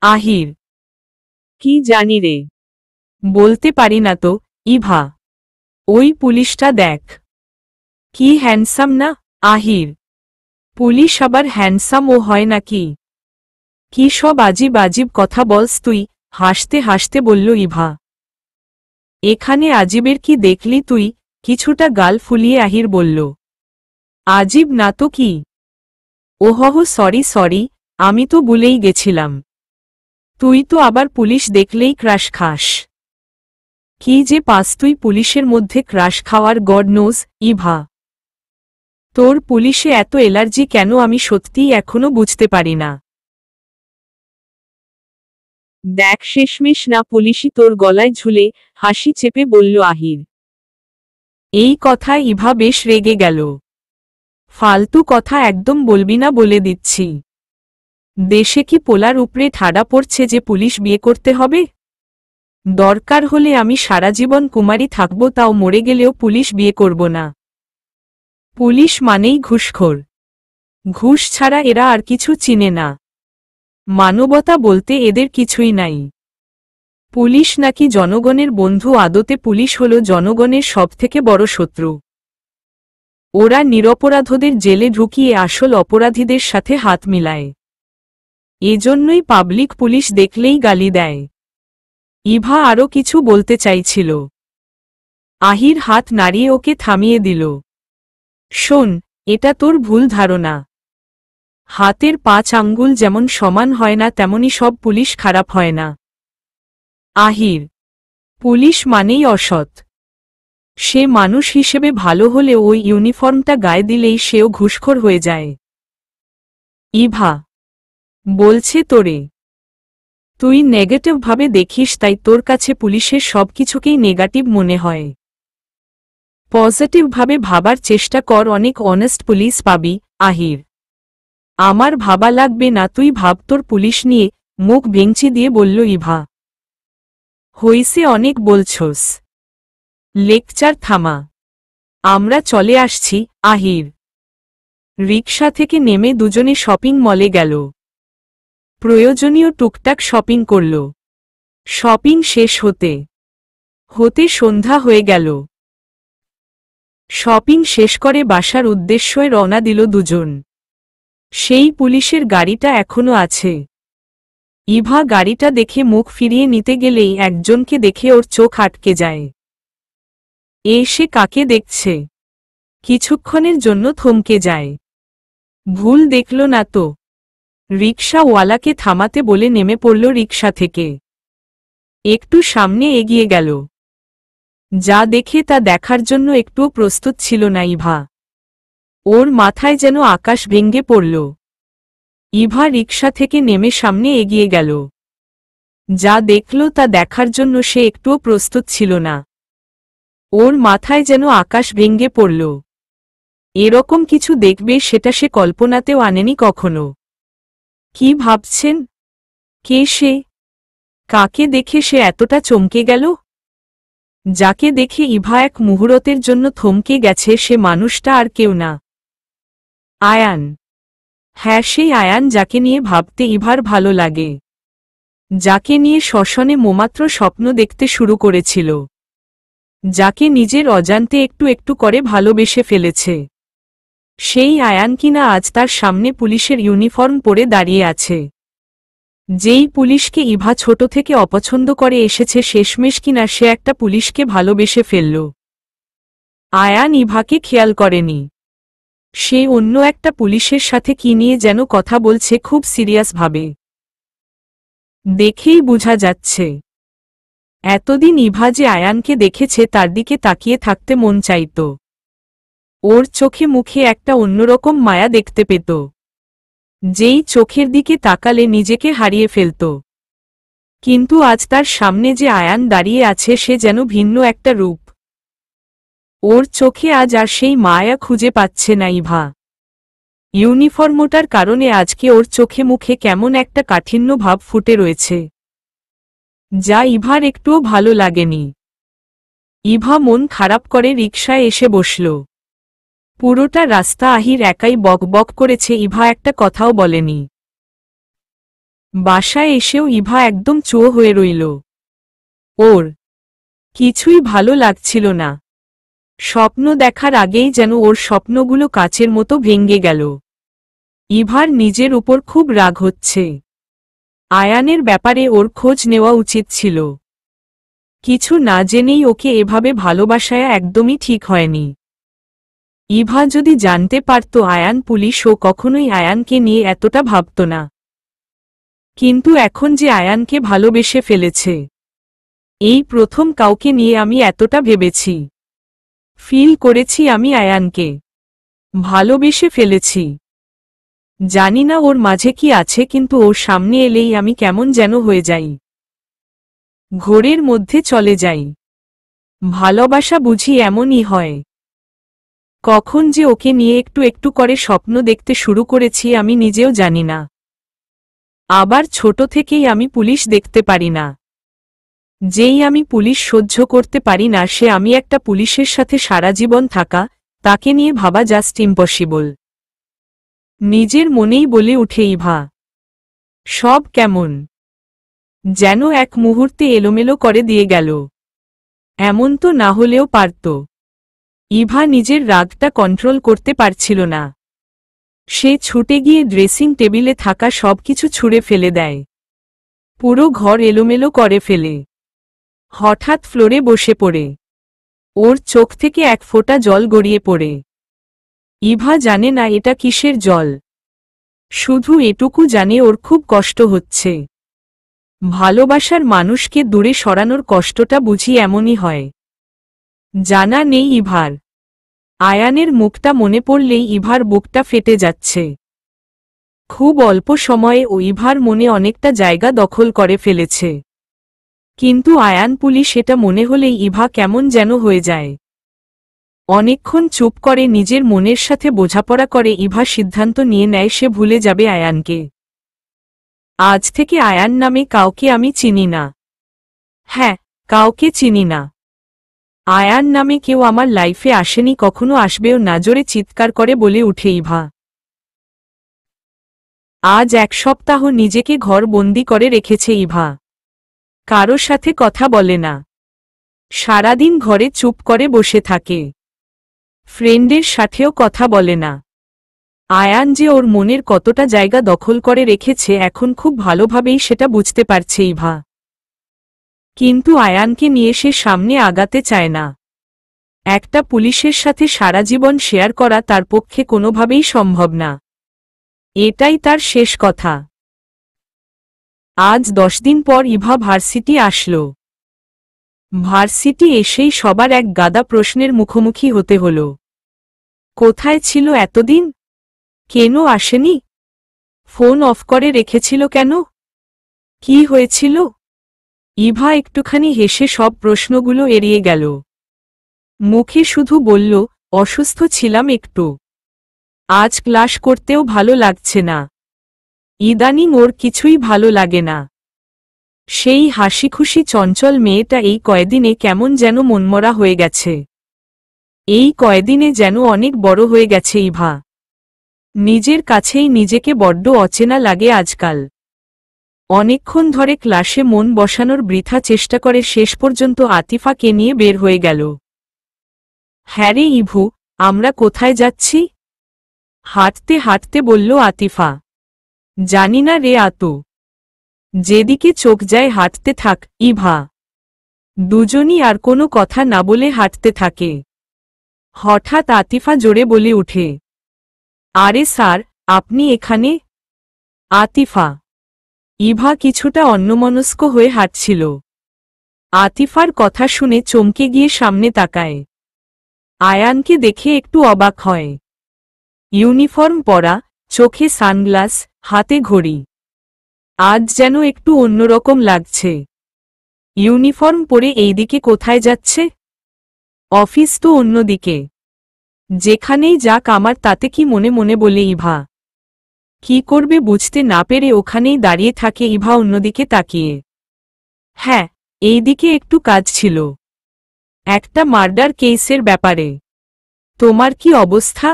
আহির: কি জানি রে, বলতে পারি না তো। ইভা: ওই পুলিশটা দেখ, কি হ্যান্ডসাম না। আহির: পুলিশ আবার হ্যান্ডসাম ও হয় নাকি? কি সব আজিব আজিব কথা বলস তুই? হাসতে হাসতে বলল ইভা। এখানে আজিবের কি দেখলি তুই? কিছুটা গাল ফুলিয়ে আহির বলল। আজিব না তো কি? ওহহ, সরি সরি, আমি তো ভুলেই গেছিলাম। তুই তো আবার পুলিশ দেখলেই ক্রাশ খাস। কি যে পাস তুই পুলিশের মধ্যে ক্রাশ খাওয়ার, গড নোজ। ইভা: তোর পুলিশে এত এলার্জি কেন আমি সত্যিই এখনো বুঝতে পারি না। দেখ শেষমেশ না পুলিশই তোর গলায় ঝুলে, হাসি চেপে বলল আহির। এই কথায় ইভা বেশ রেগে গেল। ফালতু কথা একদম বলবি না বলে দিচ্ছি। দেশে কি পোলার উপরে ঠাডা পড়ছে যে পুলিশ বিয়ে করতে হবে? দরকার হলে আমি সারা জীবন কুমারী থাকব, তাও মরে গেলেও পুলিশ বিয়ে করব না। পুলিশ মানেই ঘুষখোর, ঘুষ ছাড়া এরা আর কিছু চিনে না। মানবতা বলতে এদের কিছুই নাই। পুলিশ নাকি জনগণের বন্ধু, আদতে পুলিশ হলো জনগণের সবথেকে বড় শত্রু। ওরা নিরপরাধদের জেলে ঢুকিয়ে আসল অপরাধীদের সাথে হাত মিলায়। এজন্যই পাবলিক পুলিশ দেখলেই গালি দেয়। ইভা আরও কিছু বলতে চাইছিল। আহির হাত নাড়িয়ে ওকে থামিয়ে দিল। শোন, এটা তোর ভুল ধারণা। হাতের 5 আঙ্গুল যেমন সমান হয় না, তেমনি সব পুলিশ খারাপ হয় না। আহির: পুলিশ মানেই অসৎ। সে মানুষ হিসেবে ভালো হলেও ওই ইউনিফর্মটা গায়ে দিলেই সেও ঘুষখোর হয়ে যায়। ইভা বলছে তোরে তুই নেগেটিভ ভাবে দেখিস, তাই তোর কাছে পুলিশের সবকিছুকেই নেগেটিভ মনে হয়। পজিটিভ ভাবে ভাবার চেষ্টা কর, অনেক অনেস্ট পুলিশ পাবি। আহির: আমার ভাবা লাগবে না, তুই ভাব তোর পুলিশ নিয়ে। মুখ ভেঙচি দিয়ে বলল ইভা। হইছে, অনেক বলছস, লেকচার থামা, আমরা চলে আসছি। আহির রিকশা থেকে নেমে দুজনে শপিং মলে গেল। প্রয়োজনীয় টুকটাক শপিং করল। শপিং শেষ হতে হতে সন্ধ্যা হয়ে গেল। শপিং শেষ করে বাসার উদ্দেশ্যে রওনা দিল দুজন। সেই পুলিশের গাড়িটা এখনো আছে। ইভা গাড়িটা দেখে মুখ ফিরিয়ে নিতে গেলেই একজনকে দেখে ওর চোখ আটকে যায়। সে কাকে দেখছে? কিছুক্ষণের জন্য থমকে যায়। ভুল দেখল না তো? রিকশাওয়ালাকে থামাতে বলে নেমে পড়ল রিকশা থেকে। একটু সামনে এগিয়ে গেল। যা দেখে তা দেখার জন্য একটুও প্রস্তুত ছিল না ইভা। ওর মাথায় যেন আকাশ ভেঙে পড়ল। ইভা রিকশা থেকে নেমে সামনে এগিয়ে গেল। যা দেখল তা দেখার জন্য সে একটুও প্রস্তুত ছিল না। ওর মাথায় যেন আকাশ ভেঙে পড়ল। এরকম কিছু দেখবে সেটা সে কল্পনাতেও আনেনি কখনো। কি ভাবছেন? কে সে? কাকে দেখে সে এতটা চমকে গেল? যাকে দেখে ইভা এক মুহূর্তের জন্য থমকে গেছে সে মানুষটা আর কেউ না, আয়ান। হ্যাঁ, সেই আয়ান যাকে নিয়ে ভাবতে ইভার ভালো লাগে, যাকে নিয়ে শ্মশানে মোমাত্র স্বপ্ন দেখতে শুরু করেছিল, যাকে নিজের অজান্তে একটু একটু করে ভালোবেসে ফেলেছে। সেই আয়ান কিনা আজ তার সামনে পুলিশের ইউনিফর্ম পরে দাঁড়িয়ে আছে। যেই পুলিশকে ইভা ছোট থেকে অপছন্দ করে এসেছে শেষমেশ কিনা সে একটা পুলিশকে ভালোবেসে ফেলল। আয়ান ইভাকে খেয়াল করেনি। সে অন্য একটা পুলিশের সাথে কি নিয়ে যেন কথা বলছে খুব সিরিয়াসভাবে। দেখেই বোঝা যাচ্ছে এতদিন ইভা যে আয়ানকে দেখেছে তার দিকে তাকিয়ে থাকতে মন চাইত। ওর চোখে মুখে একটা অন্যরকম মায়া দেখতে পেত, যেই চোখের দিকে তাকালে নিজেকে হারিয়ে ফেলত। কিন্তু আজ তার সামনে যে আয়ান দাঁড়িয়ে আছে সে যেন ভিন্ন একটা রূপ। ওর চোখে আজ আর সেই মায়া খুঁজে পাচ্ছে না ইভা। ইউনিফর্মটার কারণে আজকে ওর চোখে মুখে কেমন একটা কাঠিন্য ভাব ফুটে রয়েছে, যা ইভার একটুও ভালো লাগেনি। ইভা মন খারাপ করে রিকশায় এসে বসল। পুরোটা রাস্তা আহির একাই বক বক করেছে, ইভা একটা কথাও বলেনি। বাসায় এসেও ইভা একদম চুপ হয়ে রইল। ওর কিছুই ভালো লাগছিল না। স্বপ্ন দেখার আগেই যেন ওর স্বপ্নগুলো কাচের মতো ভেঙে গেল। ইভার নিজের উপর খুব রাগ হচ্ছে। আয়ানের ব্যাপারে ওর খোঁজ নেওয়া উচিত ছিল। কিছু না জেনেই ওকে এভাবে ভালোবাসায় একদমই ঠিক হয়নি। ইভা যদি জানতে পারত আয়ান পুলিশ, ও কখনোই আয়ানকে নিয়ে এতটা ভাবত না। কিন্তু এখন যে আয়ানকে ভালোবেসে ফেলেছে, এই প্রথম কাউকে নিয়ে আমি এতটা ভেবেছি, ফিল করেছি আমি আয়ানকে ভালোবেসে ফেলেছি। জানি না ওর মাঝে কি আছে, কিন্তু ওর সামনে এলেই আমি কেমন যেন হয়ে যাই, ঘোরের মধ্যে চলে যাই। ভালোবাসা বুঝি এমনই হয়। কখন যে ওকে নিয়ে একটু একটু করে স্বপ্ন দেখতে শুরু করেছি আমি নিজেও জানি না। আবার ছোট থেকেই আমি পুলিশ দেখতে পারি না। যেই আমি পুলিশ সহ্য করতে পারি না, সে আমি একটা পুলিশের সাথে সারা জীবন থাকা, তাকে নিয়ে ভাবা জাস্ট ইম্পসিবল। নিজের মনেই বলে উঠে ইভা। সব কেমন যেন এক মুহূর্তে এলোমেলো করে দিয়ে গেল। এমন তো না হলেও পারত। ইভা নিজের রাগটা কন্ট্রোল করতে পারছিল না। সে ছুটে গিয়ে ড্রেসিং টেবিলে থাকা সবকিছু ছুঁড়ে ফেলে দেয়। পুরো ঘর এলোমেলো করে ফেলে। হঠাৎ ফ্লোরে বসে পড়ে। ওর চোখ থেকে এক ফোঁটা জল গড়িয়ে পড়ে। ইভা জানে না এটা কিসের জল, শুধু এটুকু জানে ওর খুব কষ্ট হচ্ছে। ভালোবাসার মানুষকে দূরে সরানোর কষ্টটা বুঝি এমনই হয়। জানা নেই ইভার। আয়ানের মুখটা মনে পড়লেই ইভার বুকটা ফেটে যাচ্ছে। খুব অল্প সময়ে ও ইভার মনে অনেকটা জায়গা দখল করে ফেলেছে। কিন্তু আয়ান পুলিশ এটা মনে হলেই ইভা কেমন যেন হয়ে যায়। অনেকক্ষণ চুপ করে নিজের মনের সাথে বোঝাপড়া করে ইভা সিদ্ধান্ত নিয়ে নেয় সে ভুলে যাবে আয়ানকে। আজ থেকে আয়ান নামে কাউকে আমি চিনি না। হ্যাঁ, কাউকে চিনি না। আয়ান নামে কেউ আমার লাইফে আসেনি, কখনো আসবেও না, জোরে চিৎকার করে বলে উঠে ইভা। আজ এক সপ্তাহ নিজেকে ঘর বন্দি করে রেখেছে ইভা। কারো সাথে কথা বলে না। সারাদিন ঘরে চুপ করে বসে থাকে। ফ্রেন্ডের সাথেও কথা বলে না। আয়ান যে ওর মনের কতটা জায়গা দখল করে রেখেছে এখন খুব ভালোভাবেই সেটা বুঝতে পারছে ইভা। কিন্তু আয়ানকে নিয়ে সে সামনে আগাতে চায় না। একটা পুলিশের সাথে সারা জীবন শেয়ার করা তার পক্ষে কোনোভাবেই সম্ভব না। এটাই তার শেষ কথা। আজ 10 দিন পর ইভা ভার্সিটি আসলো। ভার্সিটি এসেই সবার এক গাদা প্রশ্নের মুখোমুখি হতে হল। কোথায় ছিল এতদিন? কেন আসেনি? ফোন অফ করে রেখেছিল কেন? কি হয়েছিল? ইভা একটুখানি হেসে সব প্রশ্নগুলো এড়িয়ে গেল। মুখে শুধু বলল, অসুস্থ ছিলাম একটু। আজ ক্লাস করতেও ভালো লাগছে না। ইদানিং ওর কিছুই ভালো লাগে না। সেই হাসিখুশি চঞ্চল মেয়েটা এই কয়দিনে কেমন যেন মনমরা হয়ে গেছে। এই কয়দিনে যেন অনেক বড় হয়ে গেছে ইভা। নিজের কাছেই নিজেকে বড্ড অচেনা লাগে আজকাল। অনেকক্ষণ ধরে ক্লাসে মন বসানোর বৃথা চেষ্টা করে শেষ পর্যন্ত আতিফাকে নিয়ে বের হয়ে গেল। হ্যাঁ রে ইভু, আমরা কোথায় যাচ্ছি? হাঁটতে হাঁটতে বলল আতিফা। জানি না রে আতু। যেদিকে চোখ যায় হাঁটতে থাক ইভা। দুজনই আর কোনো কথা না বলে হাঁটতে থাকে। হঠাৎ আতিফা জোরে বলে উঠে, আরে স্যার, আপনি এখানে? আতিফা। ইভা কিছুটা অন্যমনস্ক হয়ে হাঁটছিল। আতিফার কথা শুনে চমকে গিয়ে সামনে তাকায়। আয়ানকে দেখে একটু অবাক হয়। ইউনিফর্ম পরা, চোখে সানগ্লাস, হাতে ঘড়ি। আজ যেন একটু অন্যরকম লাগছে। ইউনিফর্ম পরে এইদিকে কোথায় যাচ্ছে? অফিস তো অন্যদিকে। যেখানেই যাক আমার তাতে কি মনে মনে বলে ইভা। কি করবে বুঝতে না পেরে ওখানেই দাঁড়িয়ে থাকে ইভা অন্যদিকে তাকিয়ে। হ্যাঁ, এইদিকে একটু কাজ ছিল। একটা মার্ডার কেসের ব্যাপারে। তোমার কি অবস্থা?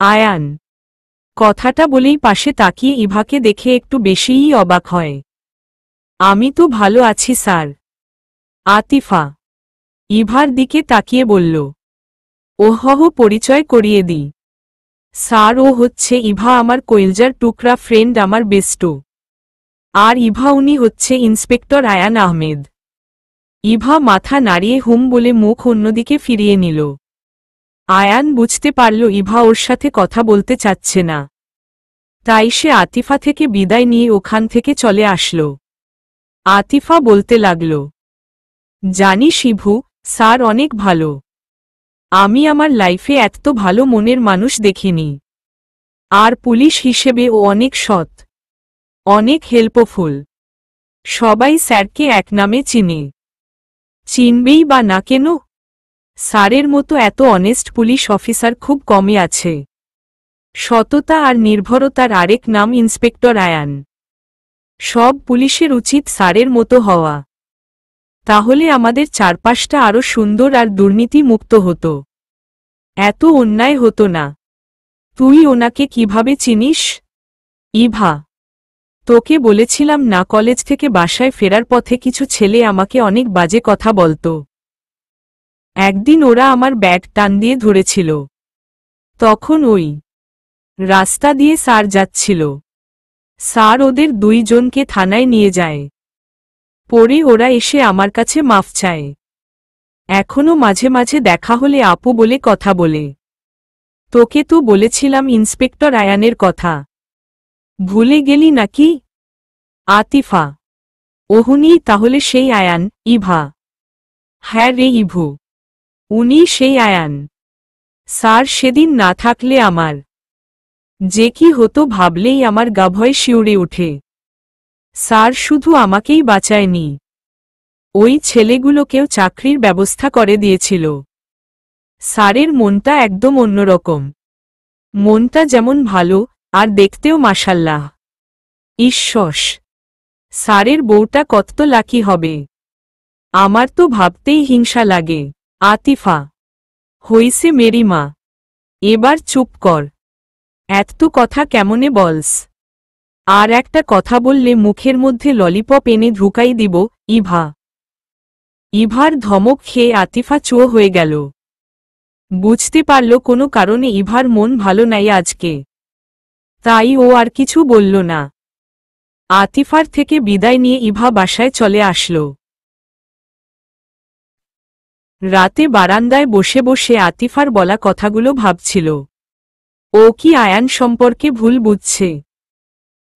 আয়ান কথাটা বলেই পাশে তাকিয়ে ইভাকে দেখে একটু বেশিই অবাক হয়। আমি তো ভালো আছি স্যার। আতিফা ইভার দিকে তাকিয়ে বলল। ওহহ, পরিচয় করিয়ে দিই। স্যার, ও হচ্ছে ইভা, আমার কইলজার টুকরা ফ্রেন্ড, আমার বেস্টো। আর ইভা, উনি হচ্ছে ইন্সপেক্টর আয়ান আহমেদ। ইভা মাথা নাড়িয়ে হুম বলে মুখ অন্যদিকে ফিরিয়ে নিল। আয়ান বুঝতে পারল ইভা ওর সাথে কথা বলতে চাচ্ছে না। তাই সে আতিফা থেকে বিদায় নিয়ে ওখান থেকে চলে আসল। আতিফা বলতে লাগল, জানিস ইভু, স্যার অনেক ভালো। আমি আমার লাইফে এত ভালো মনের মানুষ দেখিনি। আর পুলিশ হিসেবে ও অনেক সৎ, অনেক হেল্পফুল। সবাই স্যারকে এক নামে চিনে। চিনবেই বা না কেন? স্যারের মতো এত অনেস্ট পুলিশ অফিসার খুব কমই আছে। সততা আর নির্ভরতার আরেক নাম ইন্সপেক্টর আয়ান। সব পুলিশের উচিত স্যারের মতো হওয়া। তাহলে আমাদের চারপাশটা আরও সুন্দর আর দুর্নীতি মুক্ত হতো। এত অন্যায় হতো না। তুই ওনাকে কিভাবে চিনিস? ইভা, তোকে বলেছিলাম না, কলেজ থেকে বাসায় ফেরার পথে কিছু ছেলে আমাকে অনেক বাজে কথা বলতো। একদিন ওরা আমার ব্যাগ টান দিয়ে ধরেছিল। তখন ওই রাস্তা দিয়ে স্যার যাচ্ছিল। স্যার ওদের দুইজনকে থানায় নিয়ে যায়। পরে ওরা এসে আমার কাছে মাফ চায়। এখনো মাঝে মাঝে দেখা হলে আপু বলে কথা বলে। তোকে তো বলেছিলাম ইন্সপেক্টর আয়ানের কথা। ভুলে গেলি নাকি? আতিফা, ওহুনি তাহলে সেই আয়ান? ইভা, হ্যাঁ রে ইভু, উনি সেই আয়ান। স্যার সেদিন না থাকলে আমার যে কি হতো ভাবলেই আমার গা ভয়ে শিউরে ওঠে। স্যার শুধু আমাকেই বাঁচায়নি, ওই ছেলেগুলোকেও চাকরির ব্যবস্থা করে দিয়েছিল। স্যারের মনটা একদম অন্যরকম। মনটা যেমন ভালো, আর দেখতেও মাশাল্লাহ। ঈশ্বস, স্যারের বউটা কত লাকি হবে। আমার তো ভাবতেই হিংসা লাগে। আতিফা, হইছে মেরি মা, এবার চুপ কর। এত কথা কেমনে বলস? আর একটা কথা বললে মুখের মধ্যে ললিপপ এনে ঢুকাই দিব। ইভা। ইভার ধমক খেয়ে আতিফা চুয়ো হয়ে গেল। বুঝতে পারল কোনো কারণে ইভার মন ভালো নাই আজকে। তাই ও আর কিছু বলল না। আতিফার থেকে বিদায় নিয়ে ইভা বাসায় চলে আসলো। রাতে বারান্দায় বসে বসে আতিফার বলা কথাগুলো ভাবছিল। ও কি আয়ান সম্পর্কে ভুল বুঝছে?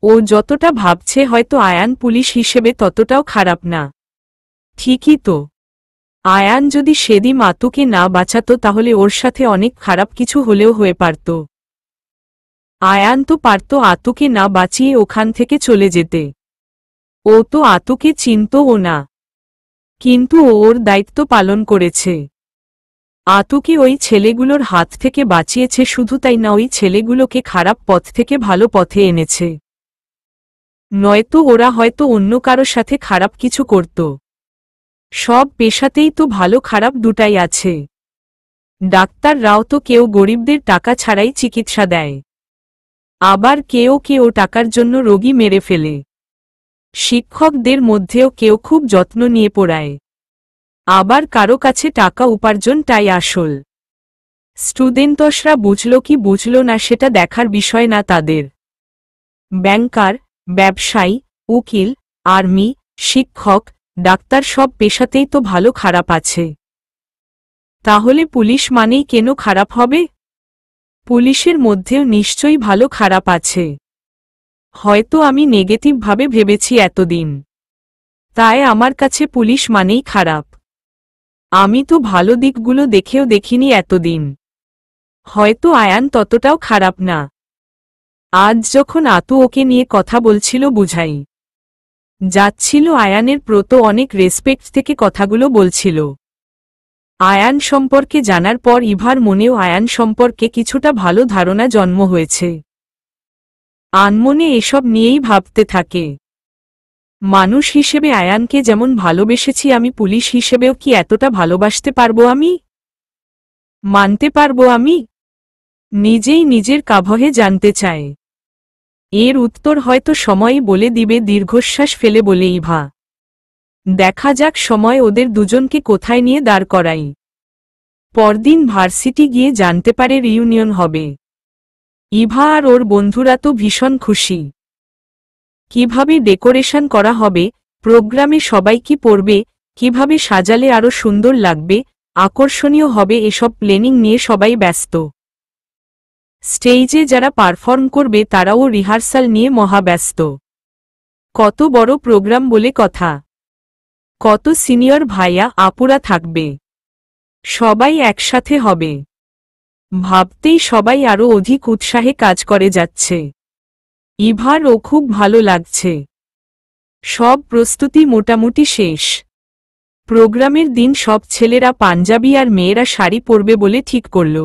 ও যতটা ভাবছে হয়তো আয়ান পুলিশ হিসেবে ততটাও খারাপ না। ঠিকই তো, আয়ান যদি সেদিন আতুকে না বাঁচাতো তাহলে ওর সাথে অনেক খারাপ কিছু হলেও হয়ে পারত। আয়ান তো পারত আতুকে না বাঁচিয়ে ওখান থেকে চলে যেতে। ও তো আতুকে চিনতও না, কিন্তু ও ওর দায়িত্ব পালন করেছে। আতুকে ওই ছেলেগুলোর হাত থেকে বাঁচিয়েছে, শুধু তাই না ওই ছেলেগুলোকে খারাপ পথ থেকে ভালো পথে এনেছে। নয়তো ওরা হয়তো অন্য কারো সাথে খারাপ কিছু করত। সব পেশাতেই তো ভালো খারাপ দুটাই আছে। ডাক্তাররাও তো কেউ গরিবদের টাকা ছাড়াই চিকিৎসা দেয়, আবার কেউ কেউ টাকার জন্য রোগী মেরে ফেলে। শিক্ষকদের মধ্যেও কেউ খুব যত্ন নিয়ে পড়ায়, আবার কারো কাছে টাকা উপার্জনটাই আসল। স্টুডেন্টসরা বুঝল কি বুঝল না সেটা দেখার বিষয় না তাদের। ব্যাংকার, ব্যবসায়ী, উকিল, আর্মি, শিক্ষক, ডাক্তার সব পেশাতেই তো ভালো খারাপ আছে। তাহলে পুলিশ মানেই কেন খারাপ হবে? পুলিশের মধ্যেও নিশ্চয়ই ভালো খারাপ আছে। হয়তো আমি নেগেটিভভাবে ভেবেছি এতদিন, তাই আমার কাছে পুলিশ মানেই খারাপ। আমি তো ভালো দিকগুলো দেখেও দেখিনি এতদিন। হয়তো আয়ান ততটাও খারাপ না। আজ যখন আতু ওকে নিয়ে কথা বলছিল বুঝাই যাচ্ছিল আয়ানের প্রতি অনেক রেসপেক্ট থেকে কথাগুলো বলছিল। আয়ান সম্পর্কে জানার পর ইভার মনেও আয়ান সম্পর্কে কিছুটা ভালো ধারণা জন্ম হয়েছে। আনমনে এসব নিয়েই ভাবতে থাকে। মানুষ হিসেবে আয়ানকে যেমন ভালোবেসেছি, আমি পুলিশ হিসেবেও কি এতটা ভালোবাসতে পারবো? আমি মানতে পারবো? আমি নিজেই নিজের কাভহে জানতে চায়। এর উত্তর হয়তো সময়ই বলে দিবে, দীর্ঘশ্বাস ফেলে বলে ইভা। দেখা যাক সময় ওদের দুজনকে কোথায় নিয়ে দাঁড় করাই। পরদিন ভার্সিটি গিয়ে জানতে পারে রিইউনিয়ন হবে। ইভা আর ওর বন্ধুরা তো ভীষণ খুশি। কিভাবে ডেকোরেশন করা হবে, প্রোগ্রামে সবাই কি পরবে, কিভাবে সাজালে আরও সুন্দর লাগবে, আকর্ষণীয় হবে, এসব প্ল্যানিং নিয়ে সবাই ব্যস্ত। স্টেজে যারা পারফর্ম করবে তারাও রিহার্সাল নিয়ে মহাব্যস্ত। কত বড় প্রোগ্রাম বলে কথা, কত সিনিয়র ভাইয়া আপুরা থাকবে, সবাই একসাথে হবে। ভাবতেই সবাই আরও অধিক উৎসাহে কাজ করে যাচ্ছে। ইভারও খুব ভালো লাগছে। সব প্রস্তুতি মোটামুটি শেষ। প্রোগ্রামের দিন সব ছেলেরা পাঞ্জাবি আর মেয়েরা শাড়ি পরবে বলে ঠিক করল।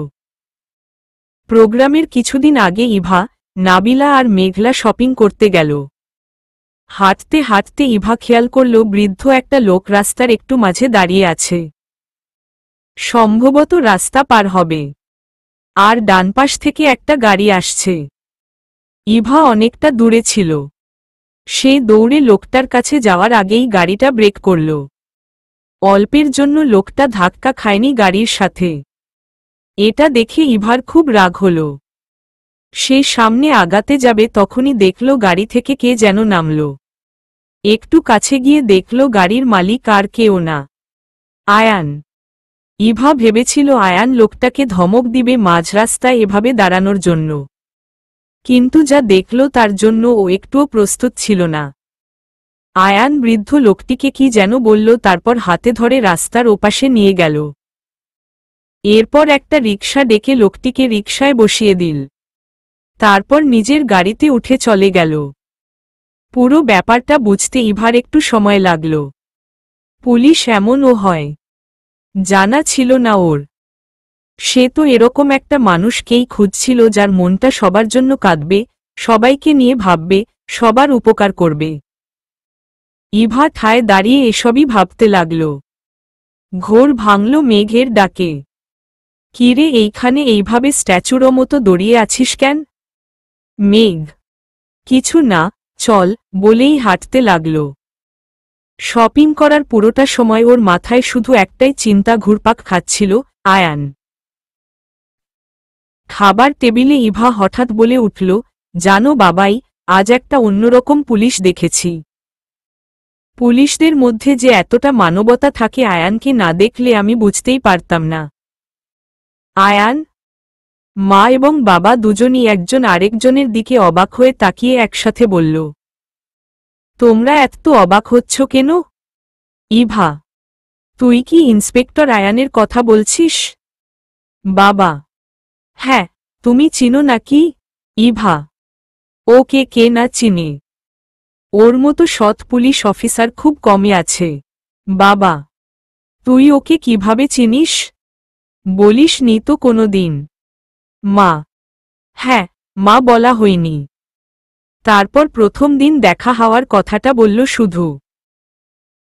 প্রোগ্রামের কিছুদিন আগে ইভা, নাবিলা আর মেঘলা শপিং করতে গেল। হাঁটতে হাঁটতে ইভা খেয়াল করল বৃদ্ধ একটা লোক রাস্তার একটু মাঝে দাঁড়িয়ে আছে। সম্ভবত রাস্তা পার হবে, আর ডানপাশ থেকে একটা গাড়ি আসছে। ইভা অনেকটা দূরে ছিল। সে দৌড়ে লোকটার কাছে যাওয়ার আগেই গাড়িটা ব্রেক করল। অল্পের জন্য লোকটা ধাক্কা খায়নি গাড়ির সাথে। এটা দেখে ইভার খুব রাগ হল। সে সামনে আগাতে যাবে তখনই দেখল গাড়ি থেকে কে যেন নামল। একটু কাছে গিয়ে দেখল গাড়ির মালিক আর কেউ না, আয়ান। ইভা ভেবেছিল আয়ান লোকটাকে ধমক দিবে মাঝরাস্তায় এভাবে দাঁড়ানোর জন্য, কিন্তু যা দেখল তার জন্য ও একটুও প্রস্তুত ছিল না। আয়ান বৃদ্ধ লোকটিকে কি যেন বলল, তারপর হাতে ধরে রাস্তার ওপাশে নিয়ে গেল। এরপর একটা রিকশা ডেকে লোকটিকে রিকশায় বসিয়ে দিল। তারপর নিজের গাড়িতে উঠে চলে গেল। পুরো ব্যাপারটা বুঝতে ইভার একটু সময় লাগল। পুলিশ এমনও হয়, জানা ছিল না ওর। সে তো এরকম একটা মানুষকেই খুঁজছিল যার মনটা সবার জন্য কাঁদবে, সবাইকে নিয়ে ভাববে, সবার উপকার করবে। ইভা ঠায় দাঁড়িয়ে এসবই ভাবতে লাগল। ঘোর ভাঙল মেঘের ডাকে। কিরে, এইখানে এইভাবে স্ট্যাচুরও মতো দাঁড়িয়ে আছিস কেন? মেঘ, কিছু না, চল বলেই হাঁটতে লাগল। শপিং করার পুরোটা সময় ওর মাথায় শুধু একটাই চিন্তা ঘুরপাক খাচ্ছিল, আয়ান। খাবার টেবিলে ইভা হঠাৎ বলে উঠল, জানো বাবাই, আজ একটা অন্যরকম পুলিশ দেখেছি। পুলিশদের মধ্যে যে এতটা মানবতা থাকে আয়ানকে না দেখলে আমি বুঝতেই পারতাম না। আয়ান? মা এবং বাবা দুজনই একজন আরেকজনের দিকে অবাক হয়ে তাকিয়ে একসাথে বলল। তোমরা এত অবাক হচ্ছ কেন? ইভা, তুই কি ইন্সপেক্টর আয়ানের কথা বলছিস? বাবা, হ্যাঁ, তুমি চিনো নাকি? ইভা, ওকে কে না চিনে? ওর মতো সৎ পুলিশ অফিসার খুব কমই আছে। বাবা, তুই ওকে কিভাবে চিনিস? বলিস নি তো কোনো দিন। মা, হ্যাঁ, মা বলা হয়নি। তারপর প্রথম দিন দেখা হওয়ার কথাটা বলল শুধু।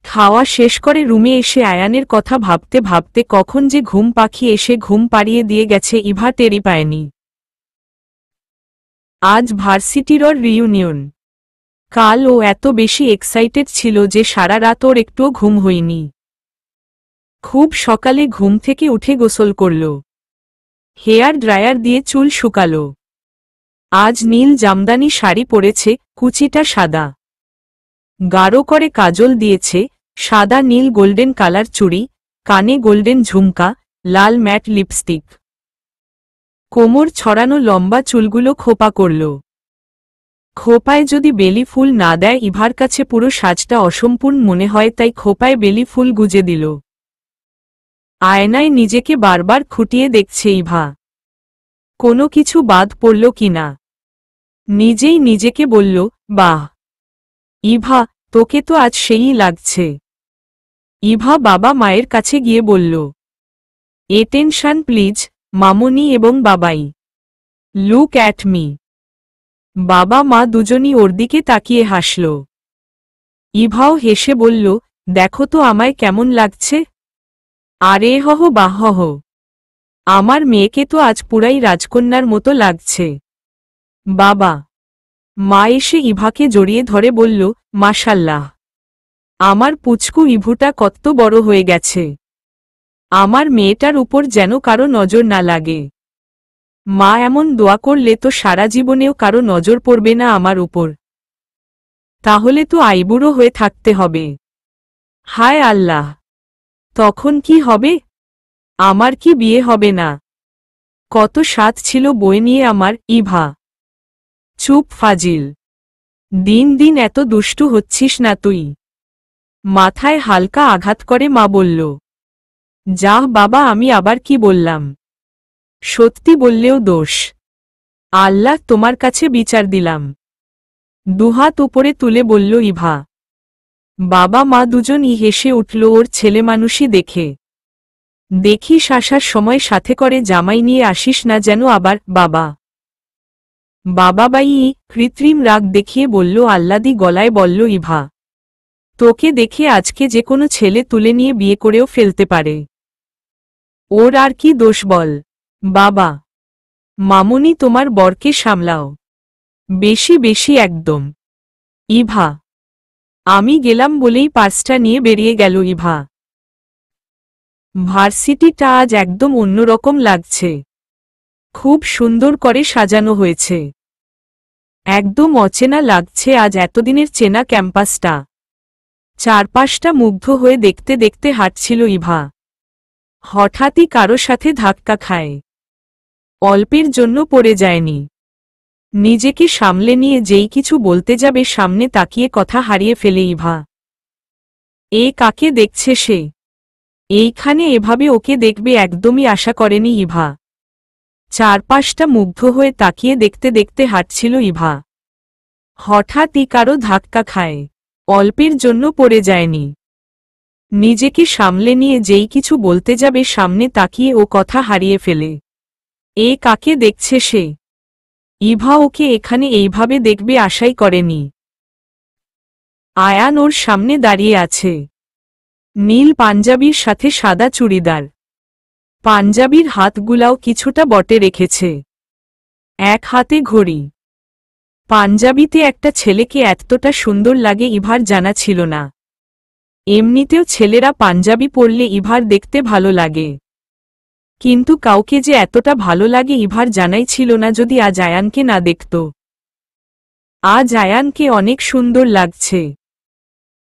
খাওয়া শেষ করে রুমে এসে আয়ানের কথা ভাবতে ভাবতে কখন যে ঘুম পাখি এসে ঘুম পাড়িয়ে দিয়ে গেছে ইভা টেরি পায়নি। আজ ভার্সিটির রিইউনিয়ন। কাল ও এত বেশি এক্সাইটেড ছিল যে সারা রাত ওর একটুও ঘুম হয়নি। খুব সকালে ঘুম থেকে উঠে গোসল করল। হেয়ার ড্রায়ার দিয়ে চুল শুকালো। আজ নীল জামদানি শাড়ি পরেছে, কুচিটা সাদা। গাঢ় করে কাজল দিয়েছে, সাদা নীল গোল্ডেন কালার চুড়ি, কানে গোল্ডেন ঝুমকা, লাল ম্যাট লিপস্টিক। কোমর ছড়ানো লম্বা চুলগুলো খোপা করল। খোপায় যদি বেলি ফুল না দেয় ইভার কাছে পুরো সাজটা অসম্পূর্ণ মনে হয়, তাই খোপায় বেলি ফুল গুজে দিল। আয়নায় নিজেকে বারবার খুঁটিয়ে দেখছে ইভা, কোনো কিছু বাদ পড়ল কিনা। নিজেই নিজেকে বলল, বাহ ইভা, তোকে তো আজ সেই লাগছে। ইভা বাবা মায়ের কাছে গিয়ে বলল, এটেনশন প্লিজ, মামনি এবং বাবাই। Look at me. বাবা মা দুজনই ওর দিকে তাকিয়ে হাসল। ইভাও হেসে বলল, দেখো তো আমায় কেমন লাগছে। আরে হহ বাহ, আমার মেয়েকে তো আজ পুরাই রাজকন্যার মতো লাগছে। বাবা মা এসে ইভাকে জড়িয়ে ধরে বলল, মাশাল্লাহ, আমার পুচকু ইভুটা কত বড় হয়ে গেছে। আমার মেয়েটার উপর যেন কারো নজর না লাগে। মা এমন দোয়া করলে তো সারা জীবনেও কারো নজর পড়বে না আমার উপর। তাহলে তো আইবুড়ো হয়ে থাকতে হবে। হায় আল্লাহ, তখন কি হবে? আমার কি বিয়ে হবে না? কত স্বাদ ছিল বই নিয়ে আমার। ইভা, চুপ ফাজিল, দিন দিন এত দুষ্টু হচ্ছিস না তুই। মাথায় হালকা আঘাত করে মা বলল, যাহ বাবা, আমি আবার কি বললাম? সত্যি বললেও দোষ। আল্লাহ তোমার কাছে বিচার দিলাম। দুহাত উপরে তুলে বলল ইভা। বাবা মা দুজনই হেসে উঠল ওর ছেলেমানুষি দেখে। দেখিস আসার সময় সাথে করে জামাই নিয়ে আসিস না যেন আবার। বাবা বাবাবাই কৃত্রিম রাগ দেখিয়ে বলল আহ্লাদি গলায় বলল ইভা, তোকে দেখে আজকে যে কোনো ছেলে তুলে নিয়ে বিয়ে করেও ফেলতে পারে। ওর আর কি দোষ বল? বাবা মামুনি তোমার বরকে সামলাও। বেশি বেশি একদম। ইভা, আমি গেলাম বলেই পার্সটা নিয়ে বেরিয়ে গেল ইভা। ভার্সিটিটা আজ একদম অন্যরকম লাগছে। খুব সুন্দর করে সাজানো হয়েছে। একদম অচেনা লাগছে আজ এতদিনের চেনা ক্যাম্পাসটা। চারপাশটা মুগ্ধ হয়ে দেখতে দেখতে হাঁটছিল ইভা। হঠাৎই কারো সাথে ধাক্কা খায়। অল্পের জন্য পড়ে যায়নি। নিজেকে সামলে নিয়ে যেই কিছু বলতে যাবে সামনে তাকিয়ে কথা হারিয়ে ফেলে ইভা। এ কাকে দেখছে সে? এইখানে এভাবে ওকে দেখবে একদমই আশা করেনি ইভা। চারপাশটা মুগ্ধ হয়ে তাকিয়ে দেখতে দেখতে হাঁটছিল ইভা। হঠাৎই কারো ধাক্কা খায়। অল্পের জন্য পড়ে যায়নি। নিজেকে সামলে নিয়ে যেই কিছু বলতে যাবে সামনে তাকিয়ে ও কথা হারিয়ে ফেলে। এ কাকে দেখছে সে? ইভা ওকে এখানে এইভাবে দেখবে আশাই করেনি। আয়ান ওর সামনে দাঁড়িয়ে আছে। নীল পাঞ্জাবির সাথে সাদা চুড়িদার। পাঞ্জাবির হাতগুলাও কিছুটা বটে রেখেছে। এক হাতে ঘড়ি। পাঞ্জাবিতে একটা ছেলেকে এতটা সুন্দর লাগে ইভার জানা ছিল না। এমনিতেও ছেলেরা পাঞ্জাবি পরলে ইভার দেখতে ভালো লাগে, কিন্তু কাউকে যে এতটা ভালো লাগে ইভার জানাই ছিল না যদি আজ আয়ানকে না দেখত। আজ আয়ানকে অনেক সুন্দর লাগছে।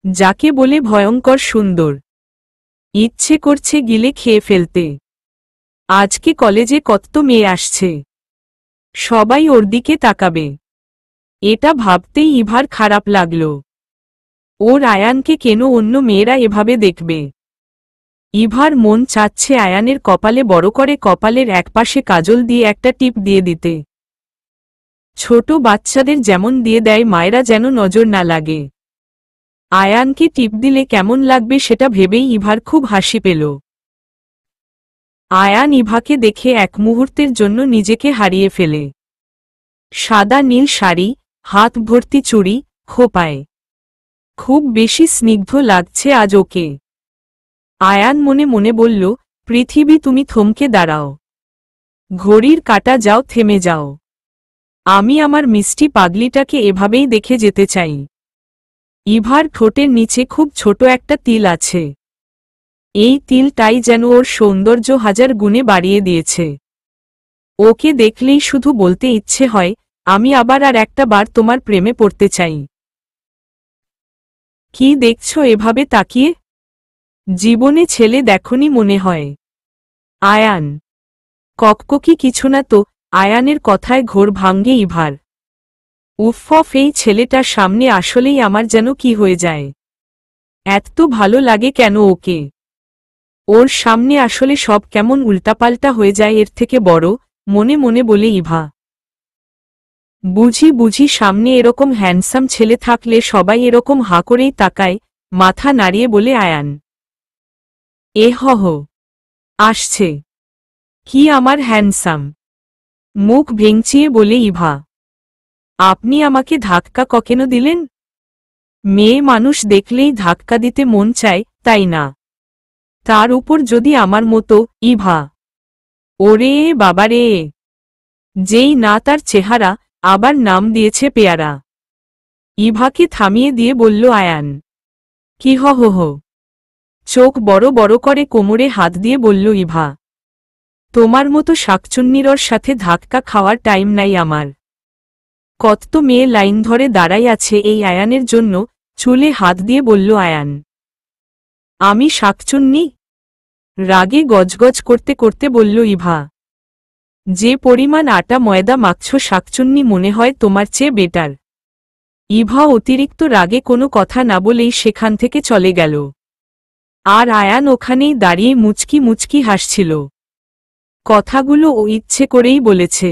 যাকে বলে ভয়ঙ্কর সুন্দর। ইচ্ছে করছে গিলে খেয়ে ফেলতে। আজকে কলেজে কত মেয়ে আসছে, সবাই ওর দিকে তাকাবে। এটা ভাবতেই ইভার খারাপ লাগল। ওর আয়ানকে কেন অন্য মেয়েরা এভাবে দেখবে। ইভার মন চাচ্ছে আয়ানের কপালে বড় করে কপালের একপাশে কাজল দিয়ে একটা টিপ দিয়ে দিতে। ছোট বাচ্চাদের যেমন দিয়ে দেয় মায়েরা, যেন নজর না লাগে। আয়ানকে টিপ দিলে কেমন লাগবে সেটা ভেবেই ইভার খুব হাসি পেল। আয়ান ইভাকে দেখে এক মুহূর্তের জন্য নিজেকে হারিয়ে ফেলে। সাদা নীল শাড়ি, হাত ভর্তি চুড়ি, খোপায় খুব বেশি স্নিগ্ধ লাগছে আজ ওকে। আয়ান মনে মনে বলল, পৃথিবী তুমি থমকে দাঁড়াও, ঘড়ির কাঁটা যাও থেমে যাও। আমি আমার মিষ্টি পাগলিটাকে এভাবেই দেখে যেতে চাই। ইভার ঠোঁটের নিচে খুব ছোট একটা তিল আছে। এই তিলটাই যেন ওর সৌন্দর্য হাজার গুণে বাড়িয়ে দিয়েছে। ওকে দেখলেই শুধু বলতে ইচ্ছে হয়, আমি আবার আর একটা বার তোমার প্রেমে পড়তে চাই। কি দেখছো এভাবে তাকিয়ে? জীবনে ছেলে দেখনি মনে হয়। আয়ান কককি কিছু না তো। আয়ানের কথায় ঘোর ভাঙ্গে ইভার। উফফ, এই ছেলেটার সামনে আসলেই আমার যেন কি হয়ে যায়। এত ভালো লাগে কেন ওকে। ওর সামনে আসলে সব কেমন উল্টাপাল্টা হয়ে যায় এর থেকে বড়, মনে মনে বলে ইভা। বুঝি বুঝি সামনে এরকম হ্যান্ডসাম ছেলে থাকলে সবাই এরকম হাঁ করেই তাকায়, মাথা নাড়িয়ে বলে আয়ান। আসছে। কি আমার হ্যান্ডসাম? মুখ ভেঙচিয়ে বলে ইভা। আপনি আমাকে ধাক্কা কেন দিলেন? মেয়ে মানুষ দেখলেই ধাক্কা দিতে মন চায়, তাই না? তার উপর যদি আমার মতো। ইভা ওরে বাবারে, যেই না তার চেহারা, আবার নাম দিয়েছে পেয়ারা। ইভাকে থামিয়ে দিয়ে বলল আয়ান। কি হো চোখ বড় বড় করে কোমরে হাত দিয়ে বলল ইভা। তোমার মতো শাকচুন্নিরর সাথে ধাক্কা খাওয়ার টাইম নাই আমার। কত মেয়ে লাইন ধরে দাঁড়াই আছে এই আয়ানের জন্য, চুলে হাত দিয়ে বলল আয়ান। আমি শাকচুন্নি? রাগে গজগজ করতে করতে বলল ইভা। যে পরিমাণ আটা ময়দা মাখছ শাকচুন্নি মনে হয় তোমার চেয়ে বেটার। ইভা অতিরিক্ত রাগে কোনো কথা না বলেই সেখান থেকে চলে গেল। আর আয়ান ওখানেই দাঁড়িয়ে মুচকি মুচকি হাসছিল। কথাগুলো ও ইচ্ছে করেই বলেছে,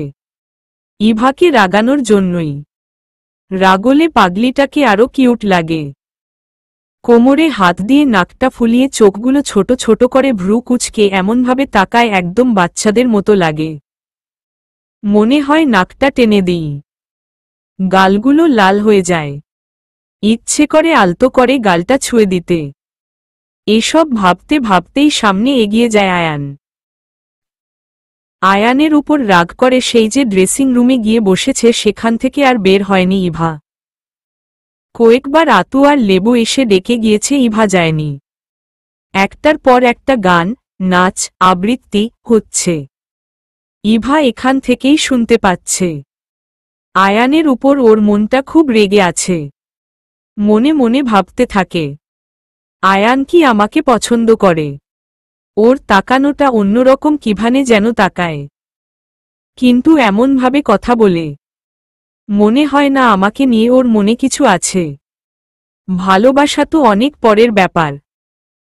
ইভাকে রাগানোর জন্যই। রাগলে পাগলিটাকে আরও কিউট লাগে। কোমরে হাত দিয়ে নাকটা ফুলিয়ে চোখগুলো ছোট ছোট করে ভ্রু কুঁচকে এমনভাবে তাকায় একদম বাচ্চাদের মতো লাগে। মনে হয় নাকটা টেনে দিই। গালগুলো লাল হয়ে যায়। ইচ্ছে করে আলতো করে গালটা ছুঁয়ে দিতে। এসব ভাবতে ভাবতেই সামনে এগিয়ে যায় আয়ান। আয়ানের উপর রাগ করে সেই যে ড্রেসিং রুমে গিয়ে বসেছে সেখান থেকে আর বের হয়নি ইভা। কয়েকবার আতু আর লেবু এসে ডেকে গিয়েছে, ইভা যায়নি। একটার পর একটা গান, নাচ, আবৃত্তি হচ্ছে। ইভা এখান থেকেই শুনতে পাচ্ছে। আয়ানের উপর ওর মনটা খুব রেগে আছে। মনে মনে ভাবতে থাকে, আয়ান কি আমাকে পছন্দ করে? ওর তাকানোটা অন্যরকম কিভাবে যেন তাকায়। কিন্তু এমনভাবে কথা বলে, মনে হয় না আমাকে নিয়ে ওর মনে কিছু আছে। ভালোবাসা তো অনেক পরের ব্যাপার।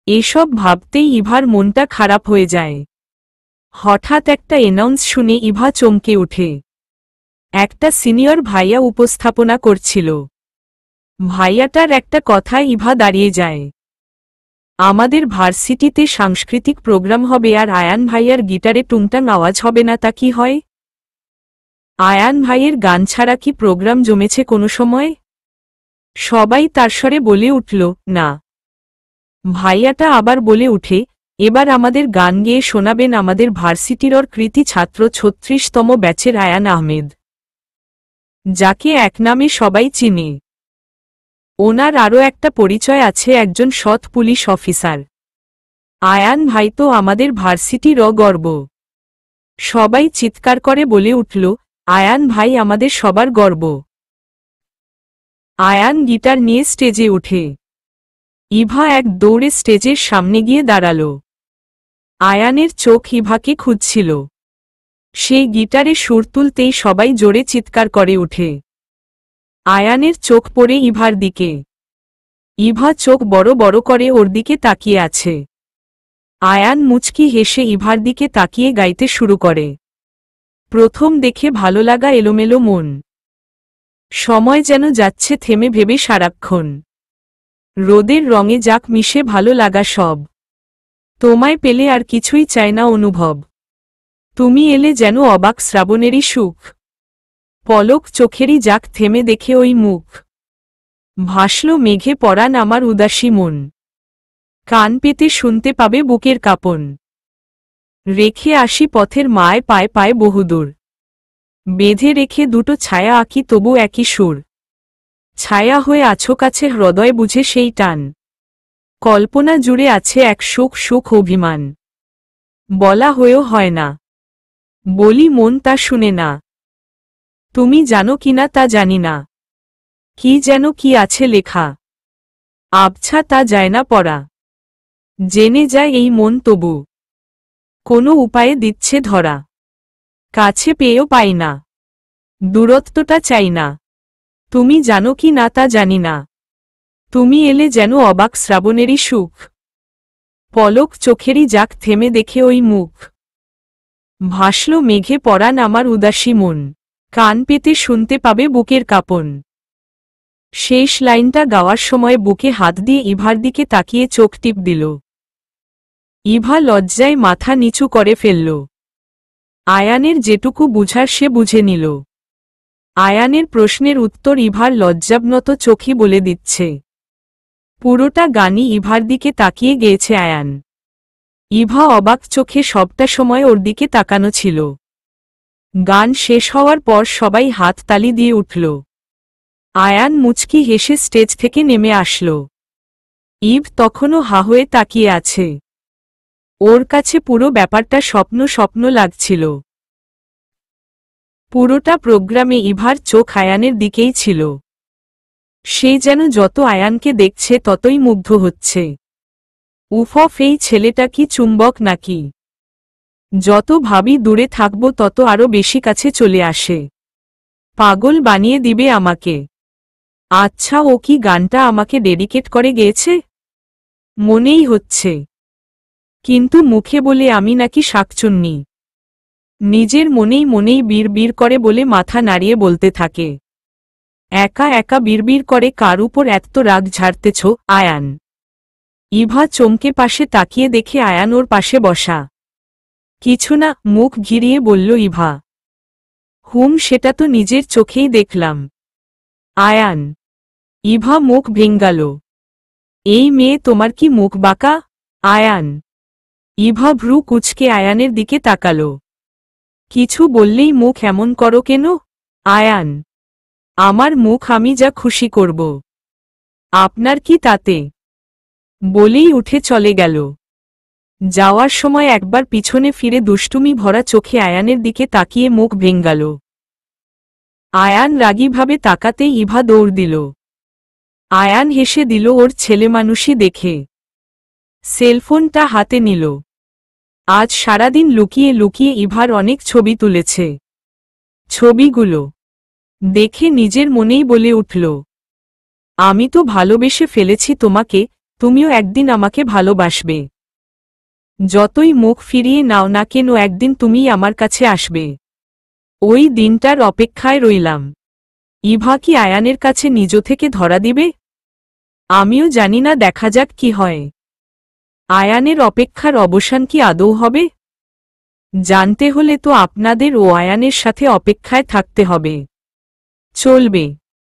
এসব ভাবতেই ইভার মনটা খারাপ হয়ে যায়। হঠাৎ একটা অ্যানাউন্স শুনে ইভা চমকে ওঠে। একটা সিনিয়র ভাইয়া উপস্থাপনা করছিল। ভাইয়াটার একটা কথায় ইভা দাঁড়িয়ে যায়। আমাদের ভার্সিটিতে সাংস্কৃতিক প্রোগ্রাম হবে আর আয়ান ভাইয়ার গিটারে টুংটাং আওয়াজ হবে না তা কি হয়? আয়ান ভাইয়ের গান ছাড়া কি প্রোগ্রাম জমেছে কোনো সময়? সবাই তার স্বরে বলে উঠল, না। ভাইয়াটা আবার বলে উঠে, এবার আমাদের গান গেয়ে শোনাবেন আমাদের ভার্সিটির কৃতি ছাত্র ৩৬তম ব্যাচের আয়ান আহমেদ, যাকে এক নামে সবাই চিনে। ওনার আরও একটা পরিচয় আছে, একজন সৎ পুলিশ অফিসার। আয়ান ভাই তো আমাদের ভার্সিটির গর্ব। সবাই চিৎকার করে বলে উঠল, আয়ান ভাই আমাদের সবার গর্ব। আয়ান গিটার নিয়ে স্টেজে ওঠে। ইভা এক দৌড়ে স্টেজের সামনে গিয়ে দাঁড়াল। আয়ানের চোখ ইভাকে খুঁজছিল। সেই গিটারে সুর তুলতেই সবাই জোরে চিৎকার করে ওঠে। আয়ানের চোখ পড়ে ইভার দিকে। ইভা চোখ বড় বড় করে ওর দিকে তাকিয়ে আছে। আয়ান মুচকি হেসে ইভার দিকে তাকিয়ে গাইতে শুরু করে। প্রথম দেখে ভালো লাগা এলোমেলো মন। সময় যেন যাচ্ছে থেমে ভেবে সারাক্ষণ। রোদের রঙে যাক মিশে ভালো লাগা সব। তোমায় পেলে আর কিছুই চায় না অনুভব। তুমি এলে যেন অবাক শ্রাবণেরই সুখ। পলক চোখেরই যাক থেমে দেখে ওই মুখ। ভাসল মেঘে পরান আমার উদাসী মন। কান পেতে শুনতে পাবে বুকের কাঁপন। রেখে আসি পথের মায় পায় পায় বহুদূর। বেঁধে রেখে দুটো ছায়া আঁকি তবু একই সুর। ছায়া হয়ে আছো কাছে হৃদয় বুঝে সেই টান। কল্পনা জুড়ে আছে এক সুখ সুখ অভিমান। বলা হয়েও হয় না। বলি মন তা শুনে না। তুমি জানো কিনা তা জানি না। কি যেন কি আছে লেখা। আবছা তা যায় না পড়া। জেনে যায় এই মন তবু। কোনো উপায়ে দিচ্ছে ধরা। কাছে পেয়েও পাই না। দূরত্বটা চাই না। তুমি জানো কি না তা জানি না। তুমি এলে যেন অবাক শ্রাবণেরই সুখ। পলক চোখেরই যাক থেমে দেখে ওই মুখ। ভাসল মেঘে পরান আমার উদাসী মন। কান পেতে শুনতে পাবে বুকের কাঁপন। শেষ লাইনটা গাওয়ার সময় বুকে হাত দিয়ে ইভার দিকে তাকিয়ে চোখ টিপ দিল। ইভা লজ্জায় মাথা নিচু করে ফেলল। আয়ানের যেটুকু বুঝার সে বুঝে নিল। আয়ানের প্রশ্নের উত্তর ইভার লজ্জাবনত চোখই বলে দিচ্ছে। পুরোটা গানই ইভার দিকে তাকিয়ে গেয়েছে আয়ান। ইভা অবাক চোখে সবটা সময় ওর দিকে তাকানো ছিল। গান শেষ হওয়ার পর সবাই হাত তালি দিয়ে উঠল। আয়ান মুচকি হেসে স্টেজ থেকে নেমে আসল। ইভ তখনও হা হয়ে তাকিয়ে আছে। ওর কাছে পুরো ব্যাপারটা স্বপ্ন স্বপ্ন লাগছিল। পুরোটা প্রোগ্রামে ইভার চোখ আয়ানের দিকেই ছিল। সে যেন যত আয়ানকে দেখছে ততই মুগ্ধ হচ্ছে। উফ, এই ছেলেটা কি চুম্বক নাকি? যত ভাবি দূরে থাকব তত আরো বেশি কাছে চলে আসে। পাগল বানিয়ে দিবে আমাকে। আচ্ছা, ও কি গানটা আমাকে ডেডিকেট করে গেয়েছে? মনেই হচ্ছে। কিন্তু মুখে বলে আমি নাকি শাকচুন্নি। নিজের মনেই মনেই বিড়বিড় করে বলে মাথা নাড়িয়ে বলতে থাকে। একা একা বিড়বিড় করে কার উপর এত রাগ ঝাড়তেছ আয়ান? ইভা চমকে পাশে তাকিয়ে দেখে আয়ান ওর পাশে বসা। কিছু না, মুখ ঘিরিয়ে বলল ইভা। সেটা তো নিজের চোখেই দেখলাম। আয়ান। ইভা মুখ ভেঙ্গাল। এই মেয়ে তোমার কি মুখ বাঁকা? আয়ান। ইভা ভ্রু কুঁচকে আয়ানের দিকে তাকাল। কিছু বললেই মুখ এমন করো কেন? আয়ান। আমার মুখ আমি যা খুশি করব। আপনার কি তাতে? বলেই উঠে চলে গেল। যাওয়ার সময় একবার পিছনে ফিরে দুষ্টুমি ভরা চোখে আয়ানের দিকে তাকিয়ে মুখ ভেঙ্গাল। আয়ান রাগীভাবে তাকাতেই ইভা দৌড় দিল। আয়ান হেসে দিল ওর ছেলেমানুষি দেখে। সেলফোনটা হাতে নিল। আজ সারাদিন লুকিয়ে লুকিয়ে ইভার অনেক ছবি তুলেছে। ছবিগুলো দেখে নিজের মনেই বলে উঠল, আমি তো ভালোবেসে ফেলেছি তোমাকে, তুমিও একদিন আমাকে ভালোবাসবে। যতই মুখ ফিরিয়ে নাও না কেন একদিন তুমিই আমার কাছে আসবে। ওই দিনটার অপেক্ষায় রইলাম। ইভা কি আয়ানের কাছে নিজ থেকে ধরা দিবে? আমিও জানি না, দেখা যাক কি হয়। আয়ানের অপেক্ষার অবসান কি আদৌ হবে? জানতে হলে তো আপনাদের ও আয়ানের সাথে অপেক্ষায় থাকতে হবে। চলবে।